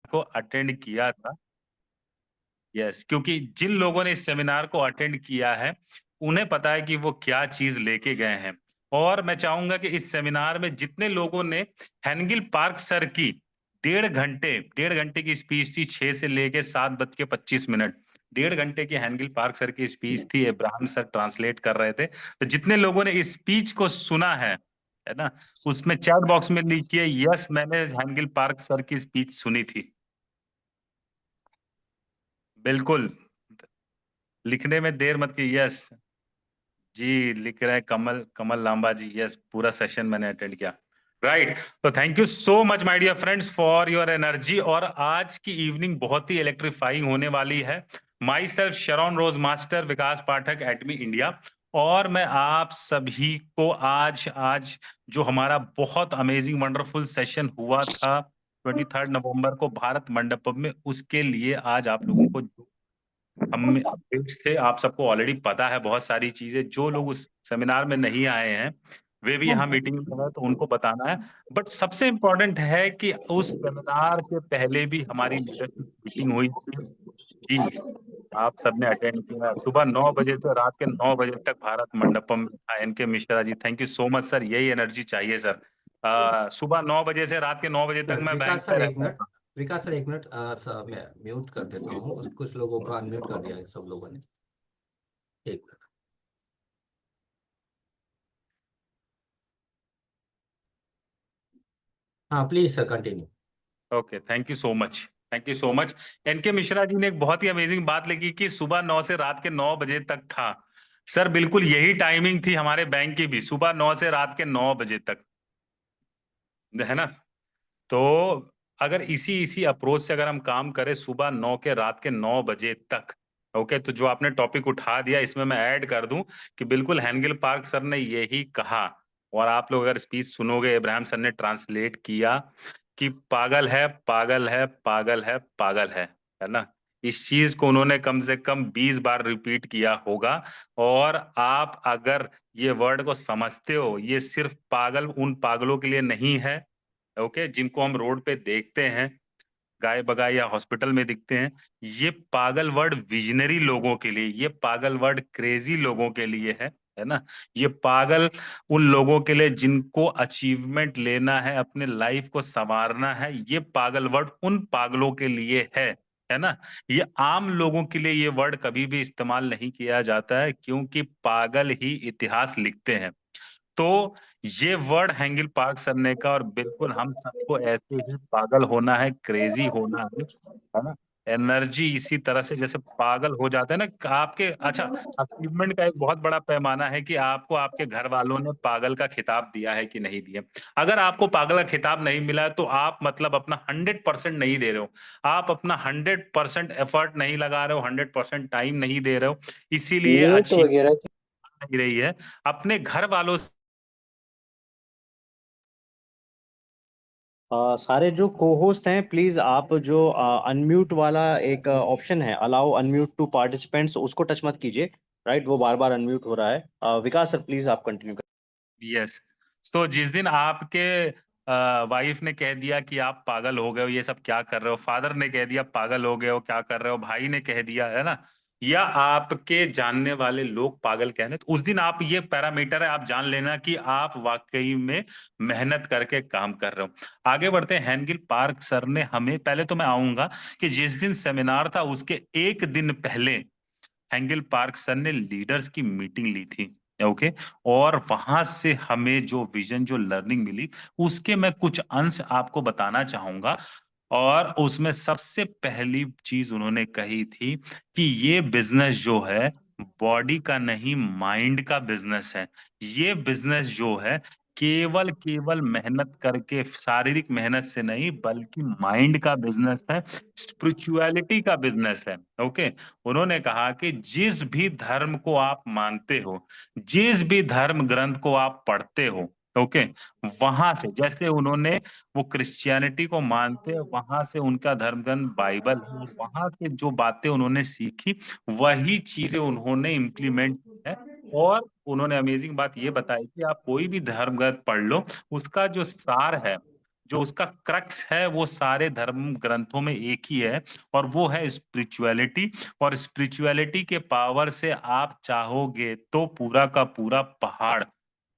को अटेंड किया था। यस, क्योंकि जिन लोगों ने इस सेमिनार को अटेंड किया है उन्हें पता है कि वो क्या चीज लेके गए हैं। और मैं चाहूंगा कि इस सेमिनार में जितने लोगों ने हेनगिल पार्क सर की 1.5 घंटे की स्पीच थी, 6 से लेके 7:25। 1.5 घंटे की हेनगिल पार्क सर की स्पीच थी, इब्राहिम सर ट्रांसलेट कर रहे थे। तो जितने लोगों ने इस स्पीच को सुना है ना, उसमें चैट बॉक्स में लिखिए यस मैंने हेनगिल पार्क सर की स्पीच सुनी थी। बिल्कुल, लिखने में देर मत की। यस जी, लिख रहे हैं कमल कमल लांबा जी। यस, पूरा सेशन मैंने अटेंड किया। राइट, तो thank you so much my dear friends for your energy. और आज की इवनिंग बहुत ही इलेक्ट्रीफाइंग होने वाली है। Myself Sharon Rose master, Vikas Pathak, Atomy India. और मैं आप सभी को आज आज जो हमारा बहुत अमेजिंग वंडरफुल सेशन हुआ था 23 नवंबर को भारत मंडपम में, उसके लिए आज आप लोगों को हम अपडेट्स थे। आप सबको ऑलरेडी पता है बहुत सारी चीजें। जो लोग उस सेमिनार में नहीं आए हैं वे भी यहाँ मीटिंग में हैं, तो उनको बताना है। बट सबसे इम्पोर्टेंट है कि उस सेमिनार से पहले भी हमारी लीडरशिप मीटिंग हुई थी। जी, आप सबने अटेंड किया। सुबह 9 बजे से रात के 9 बजे तक भारत मंडपम में था। NK Mishra ji, thank you so much sir. यही एनर्जी चाहिए सर। सुबह 9 बजे से रात के 9 बजे तक मैं बैंक विकास पे सर एक रहता मिनट। था। विकास सर एक मिनट, मैं म्यूट कर देता हूँ, कुछ लोगों को अनम्यूट कर दिया है सब लोगों ने। एक मिनट। हाँ please sir continue. Okay, thank you so much. Thank you so much. NK Mishra ji ने एक बहुत ही अमेजिंग बात लिखी कि सुबह 9 से रात के 9 बजे तक था। सर बिल्कुल यही टाइमिंग थी हमारे बैंक की भी, सुबह 9 से रात के 9 बजे तक, है ना। तो अगर इसी इसी अप्रोच से अगर हम काम करें सुबह 9 के रात के 9 बजे तक, ओके, तो जो आपने टॉपिक उठा दिया इसमें मैं ऐड कर दूं कि बिल्कुल हेनगिल पार्क सर ने यही कहा। और आप लोग अगर स्पीच सुनोगे, इब्राहिम सर ने ट्रांसलेट किया कि पागल है पागल है पागल है पागल है ना। इस चीज को उन्होंने कम से कम 20 बार रिपीट किया होगा। और आप अगर ये वर्ड को समझते हो, ये सिर्फ पागल उन पागलों के लिए नहीं है, ओके, जिनको हम रोड पे देखते हैं, गाय बगाए या हॉस्पिटल में दिखते हैं। ये पागल वर्ड विजनरी लोगों के लिए, ये पागल वर्ड क्रेजी लोगों के लिए है ना। ये पागल उन लोगों के लिए जिनको अचीवमेंट लेना है, अपने लाइफ को संवारना है। ये पागल वर्ड उन पागलों के लिए है ना। ये आम लोगों के लिए ये वर्ड कभी भी इस्तेमाल नहीं किया जाता है, क्योंकि पागल ही इतिहास लिखते हैं। तो ये वर्ड हैंगिल पार्क सर ने का, और बिल्कुल हम सबको ऐसे ही पागल होना है, क्रेजी होना है ना। एनर्जी इसी तरह से जैसे पागल हो जाते हैं ना आपके। अच्छा, अचीवमेंट का एक बहुत बड़ा पैमाना है कि आपको आपके घर वालों ने पागल का खिताब दिया है कि नहीं दिया। अगर आपको पागल का खिताब नहीं मिला है, तो आप मतलब अपना 100% नहीं दे रहे हो। आप अपना 100% एफर्ट नहीं लगा रहे हो, 100% टाइम नहीं दे रहे हो। इसीलिए म्यूट अचीव वगैरह नहीं रही है। अपने घर वालों सारे जो को होस्ट हैं, प्लीज आप जो अनम्यूट वाला एक ऑप्शन है, अलाउ अनम्यूट टू पार्टिसिपेंट्स, उसको टच मत कीजिए। राइट, वो बार बार अनम्यूट हो रहा है। विकास सर प्लीज आप कंटिन्यू यस। तो जिस दिन आपके वाइफ ने कह दिया कि आप पागल हो गए हो, ये सब क्या कर रहे हो, फादर ने कह दिया पागल हो गए हो क्या कर रहे हो, भाई ने कह दिया, है ना, या आपके जानने वाले लोग पागल कह रहे हैं, तो उस दिन आप, ये पैरामीटर है, आप जान लेना कि आप वाकई में मेहनत करके काम कर रहे हो। आगे बढ़ते हैं। हैनगिल पार्क सर ने हमें, पहले तो मैं आऊंगा कि जिस दिन सेमिनार था उसके एक दिन पहले हैंगिल पार्क सर ने लीडर्स की मीटिंग ली थी, ओके। और वहां से हमें जो विजन, जो लर्निंग मिली, उसके मैं कुछ अंश आपको बताना चाहूंगा। और उसमें सबसे पहली चीज उन्होंने कही थी कि ये बिजनेस जो है बॉडी का नहीं, माइंड का बिजनेस है। ये बिजनेस जो है केवल केवल मेहनत करके, शारीरिक मेहनत से नहीं, बल्कि माइंड का बिजनेस है, स्पिरिचुअलिटी का बिजनेस है, ओके। उन्होंने कहा कि जिस भी धर्म को आप मानते हो, जिस भी धर्म ग्रंथ को आप पढ़ते हो, ओके, वहां से, जैसे उन्होंने, वो क्रिश्चियनिटी को मानते हैं, वहां से उनका धर्म ग्रंथ बाइबल है, और वहां से जो बातें उन्होंने सीखी वही चीजें उन्होंने इम्प्लीमेंट की है। और उन्होंने अमेजिंग बात ये बताई कि आप कोई भी धर्म ग्रंथ पढ़ लो, उसका जो सार है जो उसका क्रक्स है वो सारे धर्म ग्रंथों में एक ही है, और वो है स्पिरिचुअलिटी। और स्पिरिचुअलिटी के पावर से आप चाहोगे तो पूरा का पूरा पहाड़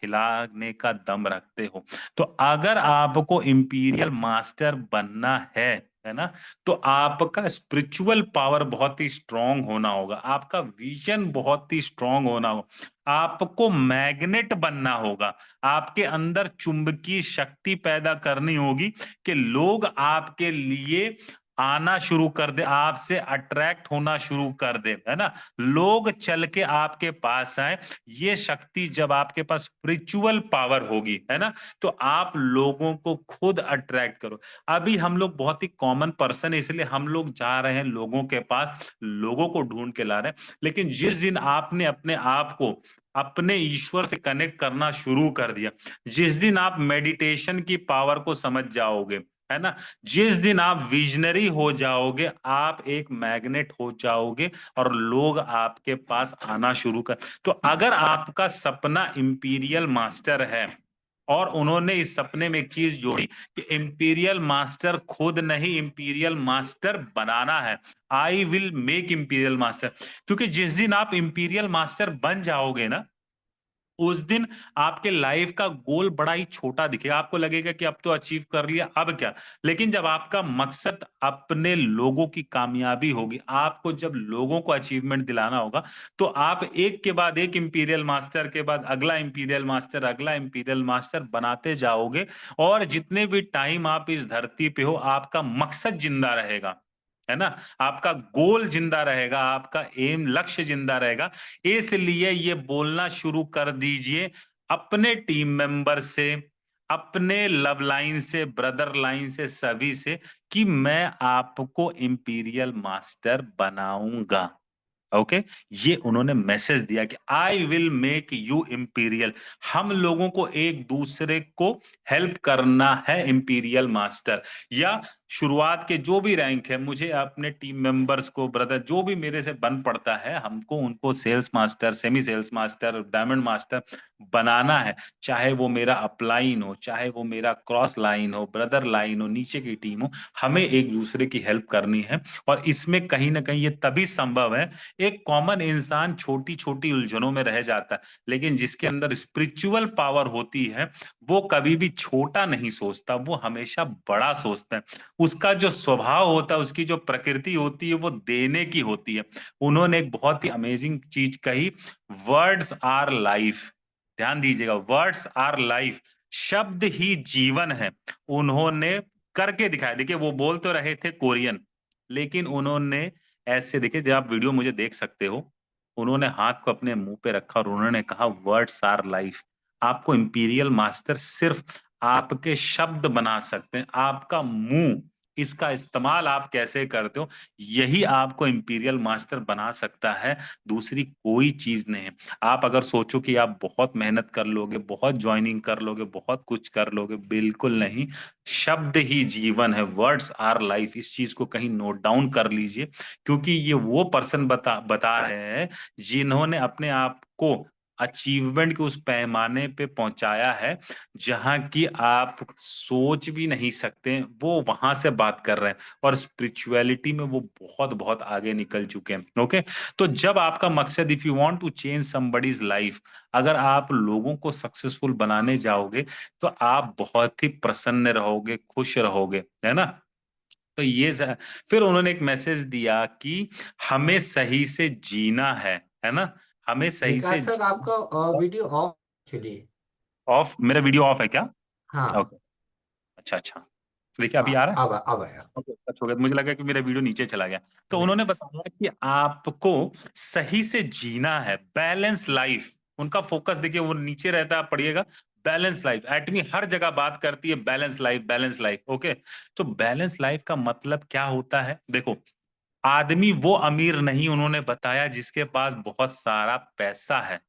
हिलाने का दम रखते हो। तो अगर आपको इंपीरियल मास्टर बनना है ना, तो आपका स्पिरिचुअल पावर बहुत ही स्ट्रांग होना होगा, आपका विजन बहुत ही स्ट्रांग होना होगा, आपको मैग्नेट बनना होगा, आपके अंदर चुंबकीय शक्ति पैदा करनी होगी कि लोग आपके लिए आना शुरू कर दे, आपसे अट्रैक्ट होना शुरू कर दे, है ना, लोग चल के आपके पास आए। ये शक्ति जब आपके पास स्पिरिचुअल पावर होगी, है ना, तो आप लोगों को खुद अट्रैक्ट करो। अभी हम लोग बहुत ही कॉमन पर्सन है, इसलिए हम लोग जा रहे हैं लोगों के पास, लोगों को ढूंढ के ला रहे हैं। लेकिन जिस दिन आपने अपने आप को अपने ईश्वर से कनेक्ट करना शुरू कर दिया, जिस दिन आप मेडिटेशन की पावर को समझ जाओगे, है ना, जिस दिन आप विजनरी हो जाओगे, आप एक मैग्नेट हो जाओगे और लोग आपके पास आना शुरू कर। तो अगर आपका सपना इंपीरियल मास्टर है और उन्होंने इस सपने में एक चीज जोड़ी कि इंपीरियल मास्टर खुद नहीं, इंपीरियल मास्टर बनाना है, I will make imperial master, क्योंकि जिस दिन आप इंपीरियल मास्टर बन जाओगे ना, उस दिन आपके लाइफ का गोल बड़ा ही छोटा दिखेगा, आपको लगेगा कि अब तो अचीव कर लिया, अब क्या। लेकिन जब आपका मकसद अपने लोगों की कामयाबी होगी, आपको जब लोगों को अचीवमेंट दिलाना होगा, तो आप एक के बाद एक इंपीरियल मास्टर के बाद अगला इंपीरियल मास्टर, अगला इंपीरियल मास्टर बनाते जाओगे। और जितने भी टाइम आप इस धरती पे हो, आपका मकसद जिंदा रहेगा, है ना, आपका गोल जिंदा रहेगा, आपका एम, लक्ष्य जिंदा रहेगा। इसलिए ये बोलना शुरू कर दीजिए अपने टीम मेंबर से, अपने लव लाइन से, ब्रदर लाइन से, सभी से, कि मैं आपको इंपीरियल मास्टर बनाऊंगा। ओके, ये उन्होंने मैसेज दिया कि I will make you imperial. हम लोगों को एक दूसरे को हेल्प करना है इंपीरियल मास्टर, या शुरुआत के जो भी रैंक है, मुझे अपने टीम मेंबर्स को, ब्रदर जो भी मेरे से बन पड़ता है, हमको उनको sales master, semi sales master, diamond master बनाना है। चाहे वो मेरा अपलाइन हो, चाहे वो मेरा क्रॉस लाइन हो, ब्रदर लाइन हो, नीचे की टीम हो, हमें एक दूसरे की हेल्प करनी है। और इसमें कहीं ना कहीं ये तभी संभव है, एक कॉमन इंसान छोटी छोटी उलझनों में रह जाता है, लेकिन जिसके अंदर स्पिरिचुअल पावर होती है, वो कभी भी छोटा नहीं सोचता, वो हमेशा बड़ा सोचता है। उसका जो स्वभाव होता है, उसकी जो प्रकृति होती है, वो देने की होती है। उन्होंने एक बहुत ही अमेजिंग चीज कही, वर्ड्स आर लाइफ। ध्यान दीजिएगा, वर्ड्स आर लाइफ, शब्द ही जीवन है। उन्होंने करके दिखाया। देखिए, वो बोल तो रहे थे कोरियन, लेकिन उन्होंने ऐसे, देखिए जब आप वीडियो मुझे देख सकते हो, उन्होंने हाथ को अपने मुंह पे रखा और उन्होंने कहा वर्ड्स आर लाइफ। आपको इंपीरियल मास्टर सिर्फ आपके शब्द बना सकते हैं, आपका मुंह, इसका इस्तेमाल आप कैसे करते हो, यही आपको इंपीरियल मास्टर बना सकता है, दूसरी कोई चीज नहीं है। आप अगर सोचो कि आप बहुत मेहनत कर लोगे, बहुत ज्वाइनिंग कर लोगे, बहुत कुछ कर लोगे, बिल्कुल नहीं। शब्द ही जीवन है, वर्ड्स आर लाइफ, इस चीज को कहीं नोट डाउन कर लीजिए, क्योंकि ये वो पर्सन बता रहे हैं जिन्होंने अपने आप को अचीवमेंट के उस पैमाने पे पहुंचाया है जहां की आप सोच भी नहीं सकते, वो वहां से बात कर रहे हैं। और स्पिरिचुअलिटी में वो बहुत बहुत आगे निकल चुके हैं। ओके, तो जब आपका मकसद, if you want to change somebody's life, अगर आप लोगों को सक्सेसफुल बनाने जाओगे, तो आप बहुत ही प्रसन्न रहोगे, खुश रहोगे, है ना। तो फिर उन्होंने एक मैसेज दिया कि हमें सही से जीना है ना, हमें सही से विकास सर, आपका वीडियो ऑफ एक्चुअली। ऑफ, मेरा वीडियो ऑफ है क्या? हाँ। ओके, अच्छा अच्छा, देखिए अभी हाँ, आ रहा है। अब आया। ओके, अच्छा हो गया, मुझे लगा कि मेरा वीडियो नीचे चला गया। तो नहीं। उन्होंने बताया कि आपको सही से जीना है, बैलेंस लाइफ। उनका फोकस देखिए, वो नीचे रहता है, आप पढ़िएगा, बैलेंस लाइफ। एटमी हर जगह बात करती है balance life, balance life. Okay, तो बैलेंस लाइफ का मतलब क्या होता है? देखो, आदमी वो अमीर नहीं, उन्होंने बताया, जिसके पास बहुत सारा पैसा है।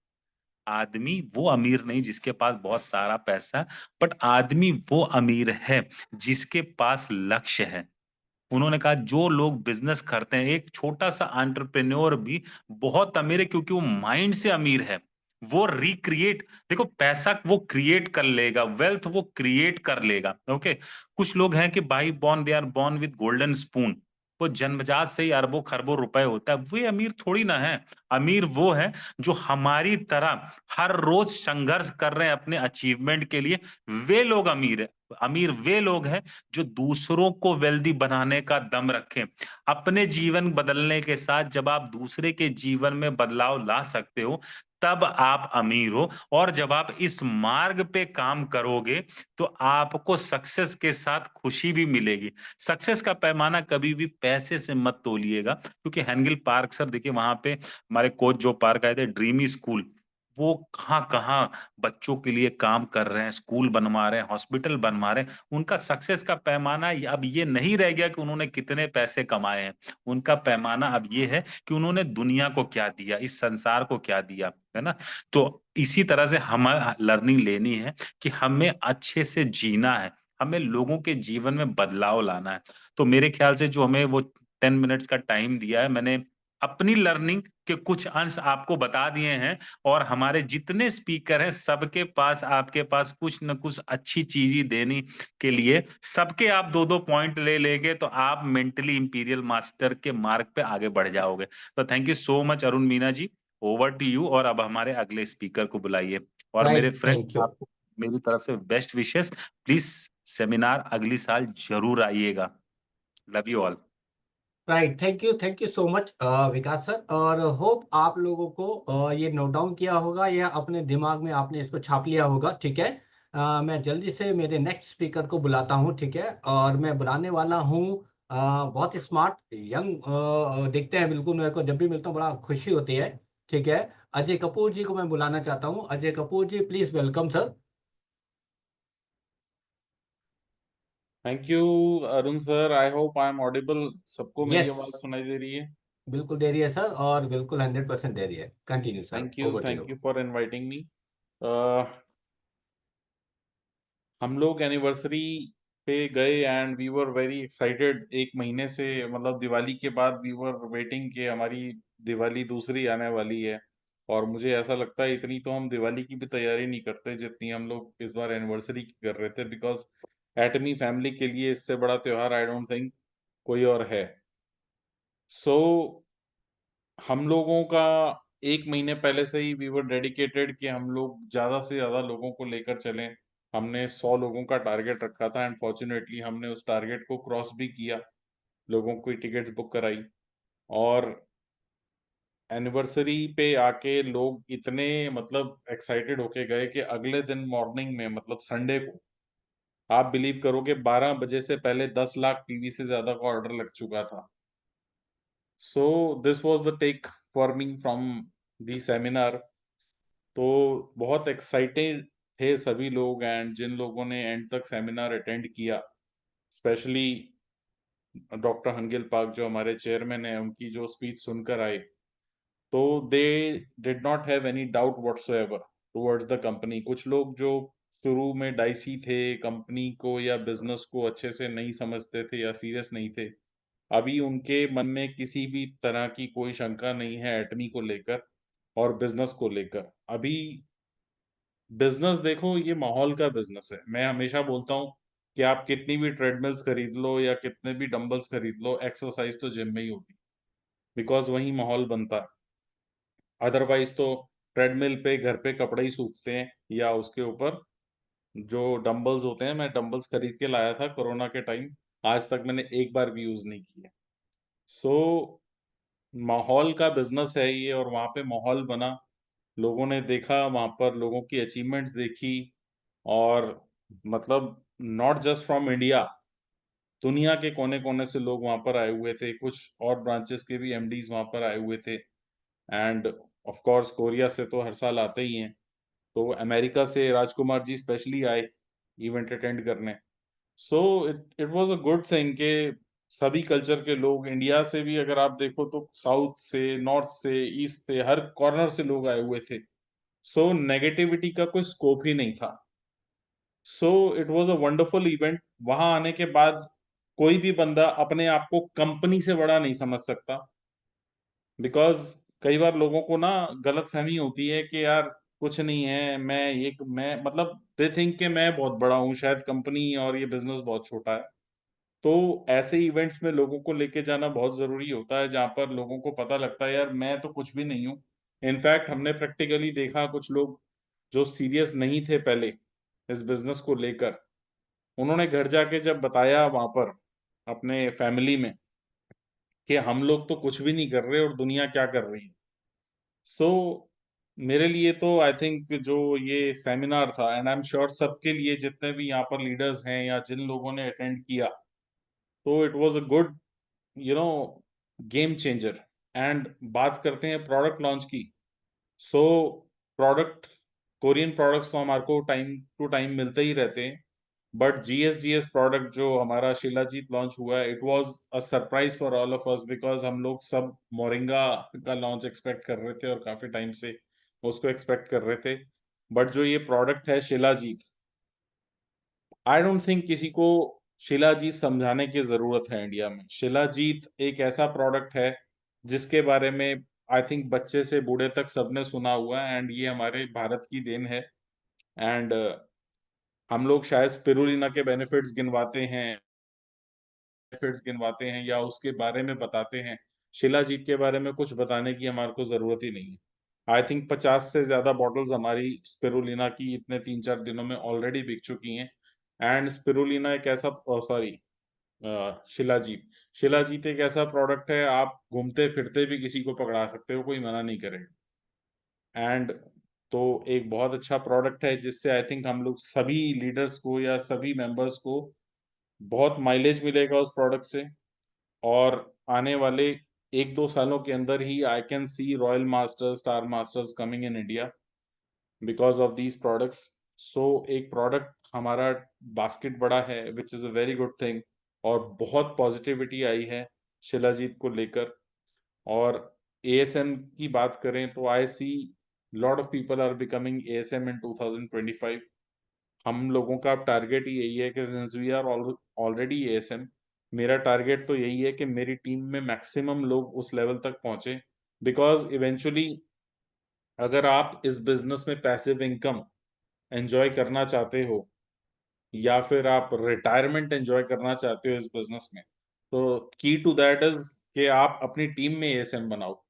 आदमी वो अमीर नहीं जिसके पास बहुत सारा पैसा, बट आदमी वो अमीर है जिसके पास लक्ष्य है। उन्होंने कहा जो लोग बिजनेस करते हैं, एक छोटा सा एंटरप्रेन्योर भी बहुत अमीर है, क्योंकि वो माइंड से अमीर है। वो रिक्रिएट, देखो पैसा वो क्रिएट कर लेगा, वेल्थ वो क्रिएट कर लेगा। ओके, कुछ लोग हैं कि by born, they are born with golden spoon, वो जन्मजात से ही अरबों खरबों रुपए होता है, वे अमीर थोड़ी ना है। अमीर वो है जो हमारी तरह हर रोज संघर्ष कर रहे हैं अपने अचीवमेंट के लिए, वे लोग अमीर है। अमीर वे लोग हैं जो दूसरों को वेल्दी बनाने का दम रखें। अपने जीवन बदलने के साथ जब आप दूसरे के जीवन में बदलाव ला सकते हो, तब आप अमीर हो। और जब आप इस मार्ग पे काम करोगे तो आपको सक्सेस के साथ खुशी भी मिलेगी। सक्सेस का पैमाना कभी भी पैसे से मत तोलिएगा, क्योंकि हैंगिल पार्क सर देखिए, वहां पे हमारे कोच जो पार्क आए थे, ड्रीमी स्कूल, वो कहाँ कहाँ बच्चों के लिए काम कर रहे हैं, स्कूल बनवा रहे हैं, हॉस्पिटल बनवा रहे हैं। उनका सक्सेस का पैमाना अब ये नहीं रह गया कि उन्होंने कितने पैसे कमाए हैं, उनका पैमाना अब ये है कि उन्होंने दुनिया को क्या दिया, इस संसार को क्या दिया, है ना। तो इसी तरह से हमें लर्निंग लेनी है कि हमें अच्छे से जीना है, हमें लोगों के जीवन में बदलाव लाना है। तो मेरे ख्याल से जो हमें वो 10 मिनट्स का टाइम दिया है, मैंने अपनी लर्निंग के कुछ अंश आपको बता दिए हैं, और हमारे जितने स्पीकर हैं सबके पास, आपके पास कुछ न कुछ अच्छी चीज देने के लिए, सबके आप 2-2 पॉइंट ले लेंगे तो आप मेंटली इंपीरियल मास्टर के मार्ग पे आगे बढ़ जाओगे। तो thank you so much Arun Meena ji, over to you. और अब हमारे अगले स्पीकर को बुलाइए। और मेरे राइट, फ्रेंड, थैंक यू। आपको मेरी तरफ से बेस्ट विशेस। प्लीज सेमिनार अगली साल जरूर आइएगा। Love you all. Right, thank you so much Vikas sir. और होप आप लोगों को ये नोट डाउन किया होगा या अपने दिमाग में आपने इसको छाप लिया होगा, ठीक है। मैं जल्दी से मेरे नेक्स्ट स्पीकर को बुलाता हूँ, ठीक है। और मैं बुलाने वाला हूँ बहुत स्मार्ट यंग दिखते हैं बिल्कुल, मेरे को जब भी मिलता हूँ बड़ा खुशी होती है, ठीक है। अजय कपूर जी को मैं बुलाना चाहता हूँ। Ajay Kapoor ji, please welcome sir. Thank you Arun sir, I hope I am audible. सबको मेरी यस, आवाज सुनाई दे रही है? बिल्कुल दे रही है सर, और बिल्कुल 100% दे रही है। Continue sir, over to thank you. You for inviting me. हम लोग एनिवर्सरी पे गए and we were very excited. एक महीने से, मतलब दिवाली के बाद वी वर वेटिंग कि हमारी दिवाली दूसरी आने वाली है। और मुझे ऐसा लगता है इतनी तो हम दिवाली की भी तैयारी नहीं करते जितनी हम लोग इस बार एनिवर्सरी की कर रहे थे, बिकॉज एटमी फैमिली के लिए इससे बड़ा त्योहार आई डोंट थिंक कोई और है। सो हम लोगों का एक महीने पहले से ही वी वर डेडिकेटेड कि हम लोग ज्यादा से ज्यादा लोगों को लेकर चलें। हमने 100 लोगों का टारगेट रखा था एंड फॉर्चुनेटली हमने उस टारगेट को क्रॉस भी किया। लोगों की टिकट्स बुक कराई, और एनिवर्सरी पे आके लोग इतने मतलब एक्साइटेड होके गए कि अगले दिन मॉर्निंग में, मतलब संडे को, आप बिलीव करोगे 12 बजे से पहले 10 लाख पीवी से ज्यादा का ऑर्डर लग चुका था। So this was the take for me from the seminar. तो बहुत एक्साइटेड थे सभी लोग, एंड जिन लोगों ने एंड तक सेमिनार अटेंड किया, स्पेशली डॉक्टर हंगिल पाक जो हमारे चेयरमैन है, उनकी जो स्पीच सुनकर आए, तो they did not have any doubt whatsoever towards the company. कुछ लोग जो शुरू में डाइसी थे, कंपनी को या बिजनेस को अच्छे से नहीं समझते थे या सीरियस नहीं थे, अभी उनके मन में किसी भी तरह की कोई शंका नहीं है एटमी को लेकर और बिजनेस को लेकर। अभी बिजनेस देखो, ये माहौल का बिजनेस है। मैं हमेशा बोलता हूँ कि आप कितनी भी ट्रेडमिल्स खरीद लो या कितने भी डंबल्स खरीद लो, एक्सरसाइज तो जिम में ही होगी, बिकॉज वही माहौल बनता है। अदरवाइज तो ट्रेडमिल पे घर पे कपड़े ही सूखते हैं, या उसके ऊपर जो डंबल्स होते हैं, मैं डंबल्स खरीद के लाया था कोरोना के टाइम, आज तक मैंने एक बार भी यूज नहीं किया। सो माहौल का बिजनेस है ये, और वहां पे माहौल बना, लोगों ने देखा, वहां पर लोगों की अचीवमेंट्स देखी। और मतलब नॉट जस्ट फ्रॉम इंडिया, दुनिया के कोने कोने से लोग वहां पर आए हुए थे। कुछ और ब्रांचेस के भी एमडीज वहां पर आए हुए थे, एंड ऑफ कोर्स कोरिया से तो हर साल आते ही हैं। तो अमेरिका से राजकुमार जी स्पेशली आए इवेंट अटेंड करने। So it it was a good thing कि सभी कल्चर के लोग, इंडिया से भी अगर आप देखो तो साउथ से, नॉर्थ से, ईस्ट से, हर कॉर्नर से लोग आए हुए थे। सो नेगेटिविटी का कोई स्कोप ही नहीं था। So it was a wonderful event. वहां आने के बाद कोई भी बंदा अपने आप को कंपनी से बड़ा नहीं समझ सकता, बिकॉज कई बार लोगों को ना गलत फहमी होती है कि यार कुछ नहीं है, मैं मतलब दे थिंक कि मैं बहुत बड़ा हूँ, शायद कंपनी और ये बिजनेस बहुत छोटा है। तो ऐसे इवेंट्स में लोगों को लेके जाना बहुत ज़रूरी होता है, जहाँ पर लोगों को पता लगता है यार मैं तो कुछ भी नहीं हूँ। इनफैक्ट हमने प्रैक्टिकली देखा कुछ लोग जो सीरियस नहीं थे पहले इस बिज़नेस को लेकर, उन्होंने घर जाके जब बताया वहाँ पर अपने फैमिली में कि हम लोग तो कुछ भी नहीं कर रहे और दुनिया क्या कर रही है। सो मेरे लिए तो आई थिंक जो ये सेमिनार था, एंड आई एम श्योर सबके लिए जितने भी यहाँ पर लीडर्स हैं या जिन लोगों ने अटेंड किया, तो it was a good you know game changer. And बात करते हैं प्रोडक्ट लॉन्च की। सो प्रोडक्ट, कोरियन प्रोडक्ट्स तो हमारे को टाइम टू टाइम मिलते ही रहते हैं, बट जीएस प्रोडक्ट जो हमारा शिलाजीत लॉन्च हुआ है, it was a surprise for all of us, because हम लोग सब मोरिंगा का लॉन्च एक्सपेक्ट कर रहे थे और काफी टाइम से उसको एक्सपेक्ट कर रहे थे। बट जो ये प्रोडक्ट है शिलाजीत, आई डोंट थिंक किसी को शिलाजीत समझाने की जरूरत है इंडिया में। शिलाजीत एक ऐसा प्रोडक्ट है जिसके बारे में आई थिंक बच्चे से बूढ़े तक सबने सुना हुआ है, एंड ये हमारे भारत की देन है। एंड हम लोग शायद स्पिरुलिना के बेनिफिट्स गिनवाते हैं या उसके बारे में बताते हैं। शिलाजीत के बारे में कुछ बताने की हमारे को जरूरत ही नहीं है। आई थिंक 50 से ज्यादा बॉटल्स हमारी स्पिरुलिना की इतने 3-4 दिनों में ऑलरेडी बिक चुकी हैं। एंड स्पिरुलिना एक ऐसा, सॉरी, शिलाजीत शिलाजीत एक ऐसा प्रोडक्ट है, आप घूमते फिरते भी किसी को पकड़ा सकते हो, कोई मना नहीं करेगा। एंड तो एक बहुत अच्छा प्रोडक्ट है जिससे आई थिंक हम लोग सभी लीडर्स को या सभी मेंबर्स को बहुत माइलेज मिलेगा उस प्रोडक्ट से। और आने वाले 1-2 सालों के अंदर ही I can see royal masters, star masters coming in India because of these products. So एक प्रोडक्ट हमारा बास्केट बड़ा है, which is a very good thing. और बहुत पॉजिटिविटी आई है शिलाजीत को लेकर। और एएसएम की बात करें तो I see lot of people are becoming ASM in 2025। हम लोगों का टारगेट ही यही है कि since we are already ASM, मेरा टारगेट तो यही है कि मेरी टीम में मैक्सिमम लोग उस लेवल तक पहुंचे। बिकॉज इवेंचुअली अगर आप इस बिजनेस में पैसिव इनकम एंजॉय करना चाहते हो या फिर आप रिटायरमेंट एंजॉय करना चाहते हो इस बिजनेस में, तो की टू दैट इज कि आप अपनी टीम में एएसएम बनाओ।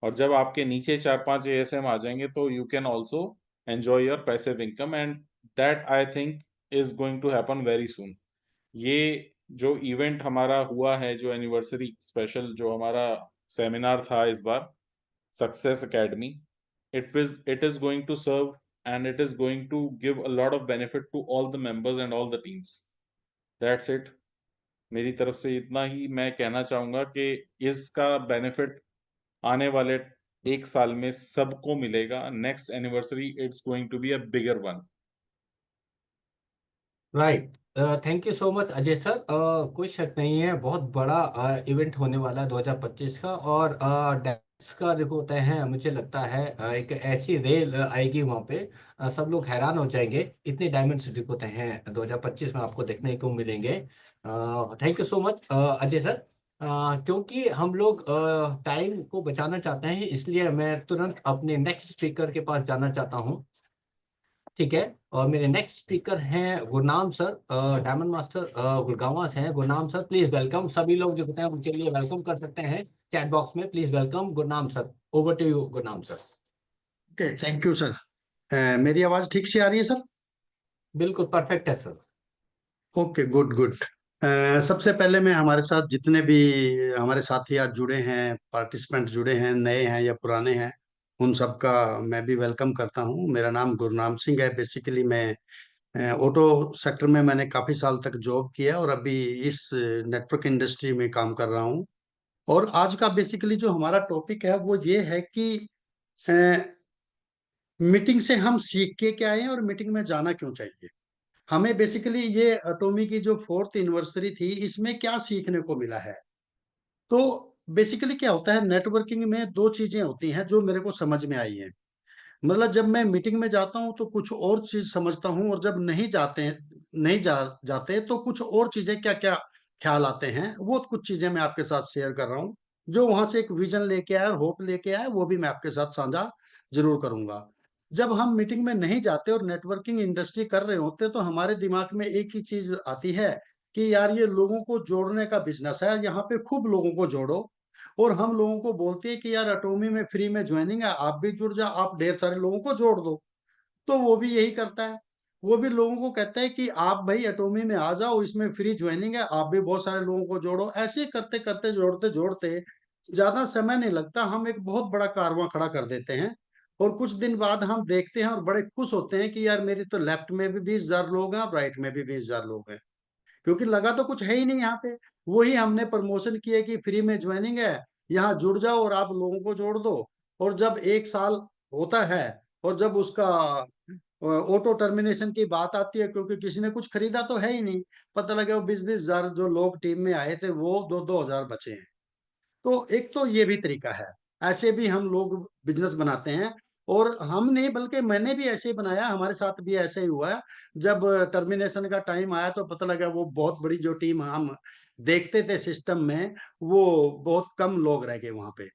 और जब आपके नीचे 4-5 एएसएम आ जाएंगे तो you can also enjoy your passive income, and that I think is going to happen very soon. ये जो इवेंट हमारा हुआ है, जो एनिवर्सरी स्पेशल जो हमारा सेमिनार था इस बार, success academy, it is going to serve and it is going to give a lot of benefit to all the members and all the teams. That's it. मेरी तरफ से इतना ही मैं कहना चाहूंगा कि इसका बेनिफिट आने वाले 1 साल में सबको मिलेगा। Next anniversary it's going to be a bigger one. Right. Thank you so much Ajay sir. कोई शक नहीं है, बहुत बड़ा इवेंट होने वाला है 2025 का। और डायमंड्स का जो होता है, मुझे लगता है एक ऐसी रेल आएगी वहाँ पे, सब लोग हैरान हो जाएंगे। इतने डायमंड्स जो होते हैं 2025 में आपको देखने को मिलेंगे। Thank you so much Ajay sir. क्योंकि हम लोग टाइम को बचाना चाहते हैं, इसलिए मैं तुरंत अपने नेक्स्ट स्पीकर के पास जाना चाहता हूँ। ठीक है। और मेरे नेक्स्ट स्पीकर हैं Gurnam sir, diamond master Gurgaon से हैं। Gurnam sir please welcome. सभी लोग जो होते हैं उनके लिए वेलकम कर सकते हैं चैट बॉक्स में। Please welcome Gurnam sir. Over to you Gurnam sir. Okay, thank you sir. मेरी आवाज ठीक से आ रही है सर? बिल्कुल परफेक्ट है सर। Okay, good good. सबसे पहले मैं हमारे साथ जितने भी हमारे साथी आज जुड़े हैं, पार्टिसिपेंट जुड़े हैं, नए हैं या पुराने हैं, उन सबका मैं भी वेलकम करता हूं। मेरा नाम गुरनाम सिंह है। बेसिकली मैं ऑटो सेक्टर में मैंने काफी साल तक जॉब किया है और अभी इस नेटवर्क इंडस्ट्री में काम कर रहा हूं। और आज का बेसिकली जो हमारा टॉपिक है वो ये है कि मीटिंग से हम सीख के क्या आए हैं और मीटिंग में जाना क्यों चाहिए। हमें बेसिकली ये अटोमी की जो 4th एनिवर्सरी थी, इसमें क्या सीखने को मिला है। तो बेसिकली क्या होता है, नेटवर्किंग में दो चीजें होती हैं जो मेरे को समझ में आई है। मतलब जब मैं मीटिंग में जाता हूं तो कुछ और चीज समझता हूं, और जब नहीं जाते तो कुछ और चीजें क्या क्या ख्याल आते हैं, वो कुछ चीजें मैं आपके साथ शेयर कर रहा हूँ। जो वहां से एक विजन लेके आया और होप लेके आया, वो भी मैं आपके साथ साझा जरूर करूंगा। जब हम मीटिंग में नहीं जाते और नेटवर्किंग इंडस्ट्री कर रहे होते तो हमारे दिमाग में एक ही चीज आती है कि यार ये लोगों को जोड़ने का बिजनेस है, यहाँ पे खूब लोगों को जोड़ो। और हम लोगों को बोलते हैं कि यार अटोमी में फ्री में ज्वाइनिंग है, आप भी जुड़ जाओ, आप ढेर सारे लोगों को जोड़ दो। तो वो भी यही करता है, वो भी लोगों को कहता है कि आप भाई एटोमी में आ जाओ, इसमें फ्री ज्वाइनिंग है, आप भी बहुत सारे लोगों को जोड़ो। ऐसे ही करते करते जोड़ते जोड़ते ज्यादा समय नहीं लगता, हम एक बहुत बड़ा कारवां खड़ा कर देते हैं। और कुछ दिन बाद हम देखते हैं और बड़े खुश होते हैं कि यार मेरी तो लेफ्ट में भी 20,000 लोग हैं और राइट में भी 20,000 लोग हैं, क्योंकि लगा तो कुछ है ही नहीं यहाँ पे। वही हमने प्रमोशन किया कि फ्री में ज्वाइनिंग है, यहाँ जुड़ जाओ और आप लोगों को जोड़ दो। और जब 1 साल होता है और जब उसका ऑटो टर्मिनेशन की बात आती है, क्योंकि किसी ने कुछ खरीदा तो है ही नहीं, पता लगे वो 20,000 जो लोग टीम में आए थे वो 2,000 बचे हैं। तो एक तो ये भी तरीका है, ऐसे भी हम लोग बिजनेस बनाते हैं। और हम नहीं बल्कि मैंने भी ऐसे ही बनाया, हमारे साथ भी ऐसे ही हुआ है। जब टर्मिनेशन का टाइम आया तो पता लगा वो बहुत बड़ी जो टीम हम देखते थे सिस्टम में, वो बहुत कम लोग रह गए वहां पे।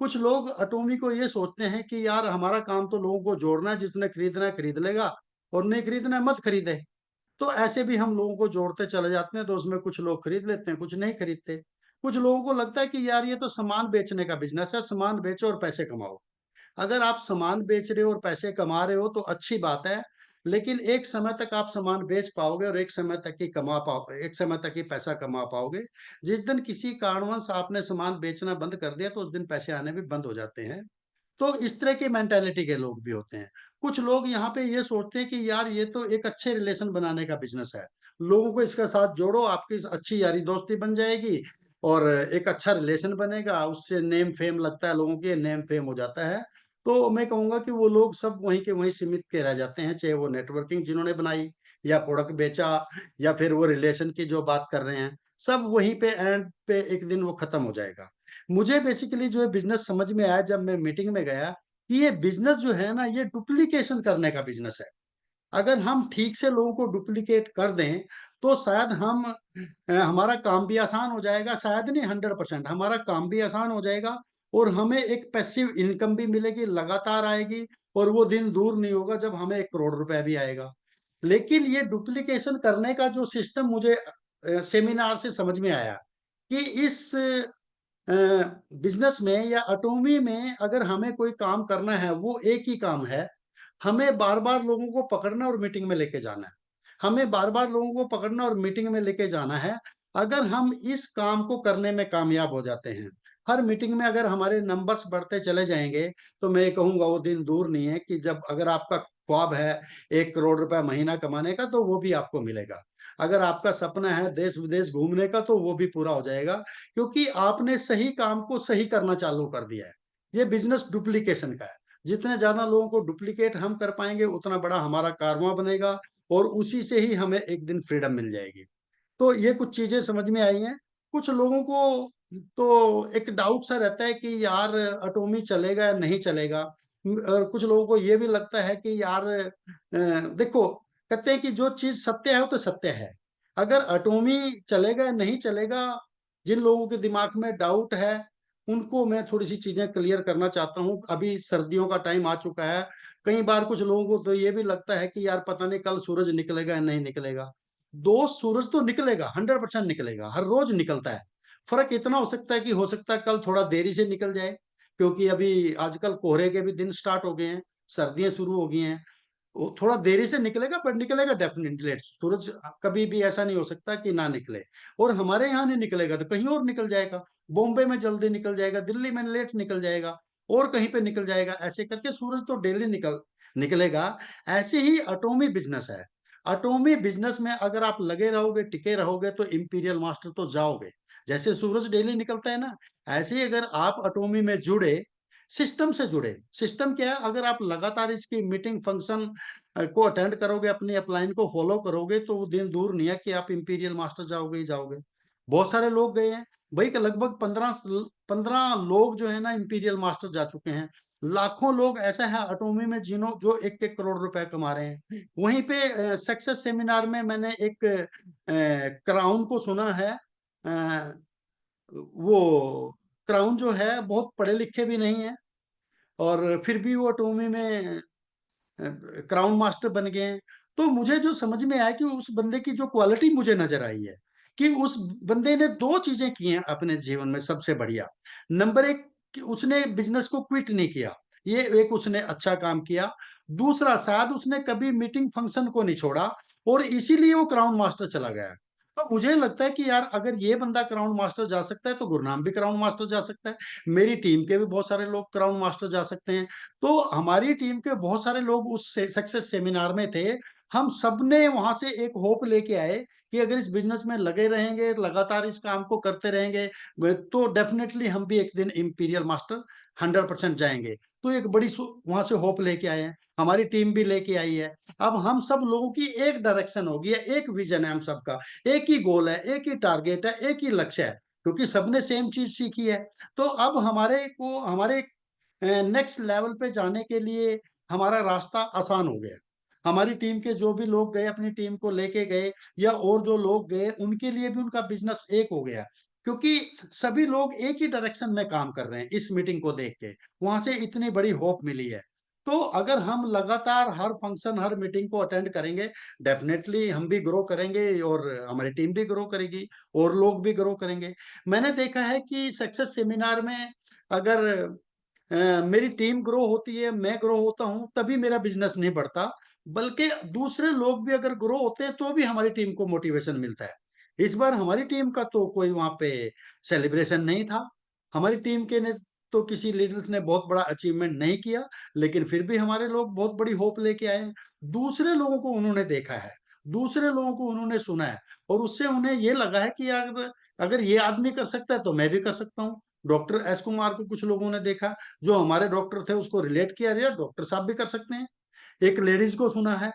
कुछ लोग अटोमी को ये सोचते हैं कि यार हमारा काम तो लोगों को जोड़ना है, जिसने खरीदना है खरीद लेगा और नहीं खरीदना है मत खरीदे। तो ऐसे भी हम लोगों को जोड़ते चले जाते हैं, तो उसमें कुछ लोग खरीद लेते हैं, कुछ नहीं खरीदते। कुछ लोगों को लगता है कि यार ये तो सामान बेचने का बिजनेस है, सामान बेचो और पैसे कमाओ। अगर आप सामान बेच रहे हो और पैसे कमा रहे हो तो अच्छी बात है, लेकिन एक समय तक आप सामान बेच पाओगे और एक समय तक ही कमा पाओ, एक समय तक ही पैसा कमा पाओगे। जिस दिन किसी कारणवश आपने सामान बेचना बंद कर दिया तो उस दिन पैसे आने भी बंद हो जाते हैं। तो इस तरह की मेंटालिटी के लोग भी होते हैं। कुछ लोग यहाँ पे ये सोचते हैं कि यार ये तो एक अच्छे रिलेशन बनाने का बिजनेस है, लोगों को इसके साथ जोड़ो, आपकी अच्छी यारी दोस्ती बन जाएगी और एक अच्छा रिलेशन बनेगा, उससे नेम फेम लगता है, लोगों के नेम फेम हो जाता है। तो मैं कहूंगा कि वो लोग सब वहीं के वहीं सीमित के रह जाते हैं, चाहे वो नेटवर्किंग जिन्होंने बनाई या प्रोडक्ट बेचा या फिर वो रिलेशन की जो बात कर रहे हैं, सब वहीं पे एंड पे एक दिन वो खत्म हो जाएगा। मुझे बेसिकली जो है बिजनेस समझ में आया जब मैं मीटिंग में गया कि ये बिजनेस जो है ना, ये डुप्लीकेशन करने का बिजनेस है। अगर हम ठीक से लोगों को डुप्लीकेट कर दें तो शायद हम हमारा काम भी आसान हो जाएगा, शायद नहीं 100% हमारा काम भी आसान हो जाएगा। और हमें एक पैसिव इनकम भी मिलेगी, लगातार आएगी। और वो दिन दूर नहीं होगा जब हमें 1 करोड़ रुपए भी आएगा। लेकिन ये डुप्लीकेशन करने का जो सिस्टम मुझे सेमिनार से समझ में आया कि इस बिजनेस में या अटोमी में अगर हमें कोई काम करना है वो एक ही काम है, हमें बार बार लोगों को पकड़ना और मीटिंग में लेके जाना है। हमें बार बार लोगों को पकड़ना और मीटिंग में लेके जाना है। अगर हम इस काम को करने में कामयाब हो जाते हैं, हर मीटिंग में अगर हमारे नंबर्स बढ़ते चले जाएंगे, तो मैं कहूंगा वो दिन दूर नहीं है कि जब अगर आपका ख्वाब है 1 करोड़ रुपए महीना कमाने का तो वो भी आपको मिलेगा। अगर आपका सपना है देश विदेश घूमने का तो वो भी पूरा हो जाएगा, क्योंकि आपने सही काम को सही करना चालू कर दिया है। ये बिजनेस डुप्लीकेशन का है। जितने ज्यादा लोगों को डुप्लीकेट हम कर पाएंगे उतना बड़ा हमारा कारवां बनेगा और उसी से ही हमें एक दिन फ्रीडम मिल जाएगी। तो ये कुछ चीजें समझ में आई हैं। कुछ लोगों को तो एक डाउट सा रहता है कि यार अटोमी चलेगा या नहीं चलेगा। और कुछ लोगों को ये भी लगता है कि यार देखो, कहते हैं कि जो चीज सत्य है वो तो सत्य है। अगर अटोमी चलेगा या नहीं चलेगा, जिन लोगों के दिमाग में डाउट है उनको मैं थोड़ी सी चीजें क्लियर करना चाहता हूँ। अभी सर्दियों का टाइम आ चुका है, कई बार कुछ लोगों को तो ये भी लगता है कि यार पता नहीं कल सूरज निकलेगा या नहीं निकलेगा। दोस्त सूरज तो निकलेगा, 100% निकलेगा, हर रोज निकलता है। फर्क इतना हो सकता है कि हो सकता है कल थोड़ा देरी से निकल जाए, क्योंकि अभी आजकल कोहरे के भी दिन स्टार्ट हो गए हैं, सर्दियां शुरू हो गई हैं। वो थोड़ा देरी से निकलेगा पर निकलेगा डेफिनेटली। सूरज कभी भी ऐसा नहीं हो सकता कि ना निकले। और हमारे यहाँ नहीं निकलेगा तो कहीं और निकल जाएगा, बॉम्बे में जल्दी निकल जाएगा, दिल्ली में लेट निकल जाएगा, और कहीं पे निकल जाएगा। ऐसे करके सूरज तो डेली निकलेगा। ऐसे ही अटोमी बिजनेस है। अटोमी बिजनेस में अगर आप लगे रहोगे, टिके रहोगे, तो इंपीरियल मास्टर तो जाओगे। जैसे सूरज डेली निकलता है ना, ऐसे ही अगर आप अटोमी में जुड़े, सिस्टम से जुड़े। सिस्टम क्या है, अगर आप लगातार इसकी मीटिंग फंक्शन को अटेंड करोगे, अपनी अपलाइन को फॉलो करोगे, तो वो दिन दूर नहीं है कि आप इंपीरियल मास्टर जाओगे ही जाओगे। बहुत सारे लोग गए हैं भाई, कि लगभग 15 लोग जो है ना इंपीरियल मास्टर जा चुके हैं। लाखों लोग ऐसा है अटोमी में जिन्हों जो 1-1 करोड़ रुपए कमा रहे हैं। वहीं पे सक्सेस सेमिनार में मैंने एक क्राउन को सुना है। अ, वो क्राउन जो है बहुत पढ़े लिखे भी नहीं है, और फिर भी वो अटोमी में क्राउन मास्टर बन गए हैं। तो मुझे जो समझ में आया कि उस बंदे की जो क्वालिटी मुझे नजर आई है कि उस बंदे ने दो चीजें की हैं अपने जीवन में सबसे बढ़िया। नंबर एक, कि उसने बिजनेस को क्विट नहीं किया, ये एक उसने अच्छा काम किया। दूसरा, शायद उसने कभी मीटिंग फंक्शन को नहीं छोड़ा और इसीलिए वो क्राउन मास्टर चला गया। तो मुझे लगता है कि यार अगर ये बंदा क्राउन मास्टर जा सकता है तो गुरनाम भी क्राउन मास्टर जा सकता है। मेरी टीम के भी बहुत सारे लोग क्राउन मास्टर जा सकते हैं। तो हमारी टीम के बहुत सारे लोग उस सक्सेस सेमिनार में थे। हम सब ने वहां से एक होप लेके आए कि अगर इस बिजनेस में लगे रहेंगे, लगातार इस काम को करते रहेंगे, तो डेफिनेटली हम भी एक दिन इंपीरियल मास्टर 100% जाएंगे। तो एक बड़ी वहां से होप लेके आए हैं, हमारी टीम भी लेके आई है। अब हम सब लोगों की एक डायरेक्शन होगी, एक विजन है, हम सबका एक ही गोल है, एक ही टारगेट है, एक ही लक्ष्य है, क्योंकि सबने सेम चीज सीखी है। तो अब हमारे नेक्स्ट लेवल पे जाने के लिए हमारा रास्ता आसान हो गया। हमारी टीम के जो भी लोग गए, अपनी टीम को लेके गए, या और जो लोग गए उनके लिए भी उनका बिजनेस एक हो गया, क्योंकि सभी लोग एक ही डायरेक्शन में काम कर रहे हैं। इस मीटिंग को देख के वहां से इतनी बड़ी होप मिली है। तो अगर हम लगातार हर फंक्शन, हर मीटिंग को अटेंड करेंगे, डेफिनेटली हम भी ग्रो करेंगे और हमारी टीम भी ग्रो करेगी और लोग भी ग्रो करेंगे। मैंने देखा है कि सक्सेस सेमिनार में अगर मेरी टीम ग्रो होती है, मैं ग्रो होता हूं, तभी मेरा बिजनेस नहीं बढ़ता, बल्कि दूसरे लोग भी अगर ग्रो होते हैं तो भी हमारी टीम को मोटिवेशन मिलता है। इस बार हमारी टीम का तो कोई वहां पे सेलिब्रेशन नहीं था। हमारी टीम के ने तो किसी लीडर्स ने बहुत बड़ा अचीवमेंट नहीं किया, लेकिन फिर भी हमारे लोग बहुत बड़ी होप लेके आए हैं। दूसरे लोगों को उन्होंने देखा है, दूसरे लोगों को उन्होंने सुना है, और उससे उन्हें ये लगा है कि यार अगर ये आदमी कर सकता है तो मैं भी कर सकता हूँ। डॉक्टर एस कुमार को कुछ लोगों ने देखा, जो हमारे डॉक्टर थे उसको रिलेट किया, यार डॉक्टर साहब भी कर सकते हैं। एक लेडीज को सुना है,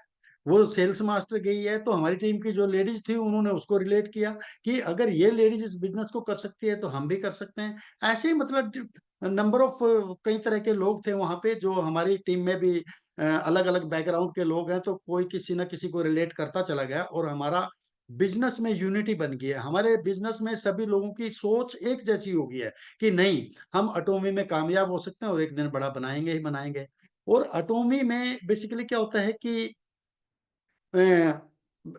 वो सेल्स मास्टर गई है, तो हमारी टीम की जो लेडीज थी उन्होंने उसको रिलेट किया कि अगर ये लेडीज इस बिजनेस को कर सकती है तो हम भी कर सकते हैं। ऐसे ही मतलब नंबर ऑफ कई तरह के लोग थे वहां पे, जो हमारी टीम में भी अलग अलग बैकग्राउंड के लोग हैं, तो कोई किसी ना किसी को रिलेट करता चला गया और हमारा बिजनेस में यूनिटी बन गई है। हमारे बिजनेस में सभी लोगों की सोच एक जैसी हो गई है कि नहीं, हम एटॉमी में कामयाब हो सकते हैं और एक दिन बड़ा बनाएंगे ही बनाएंगे। और एटॉमी में बेसिकली क्या होता है कि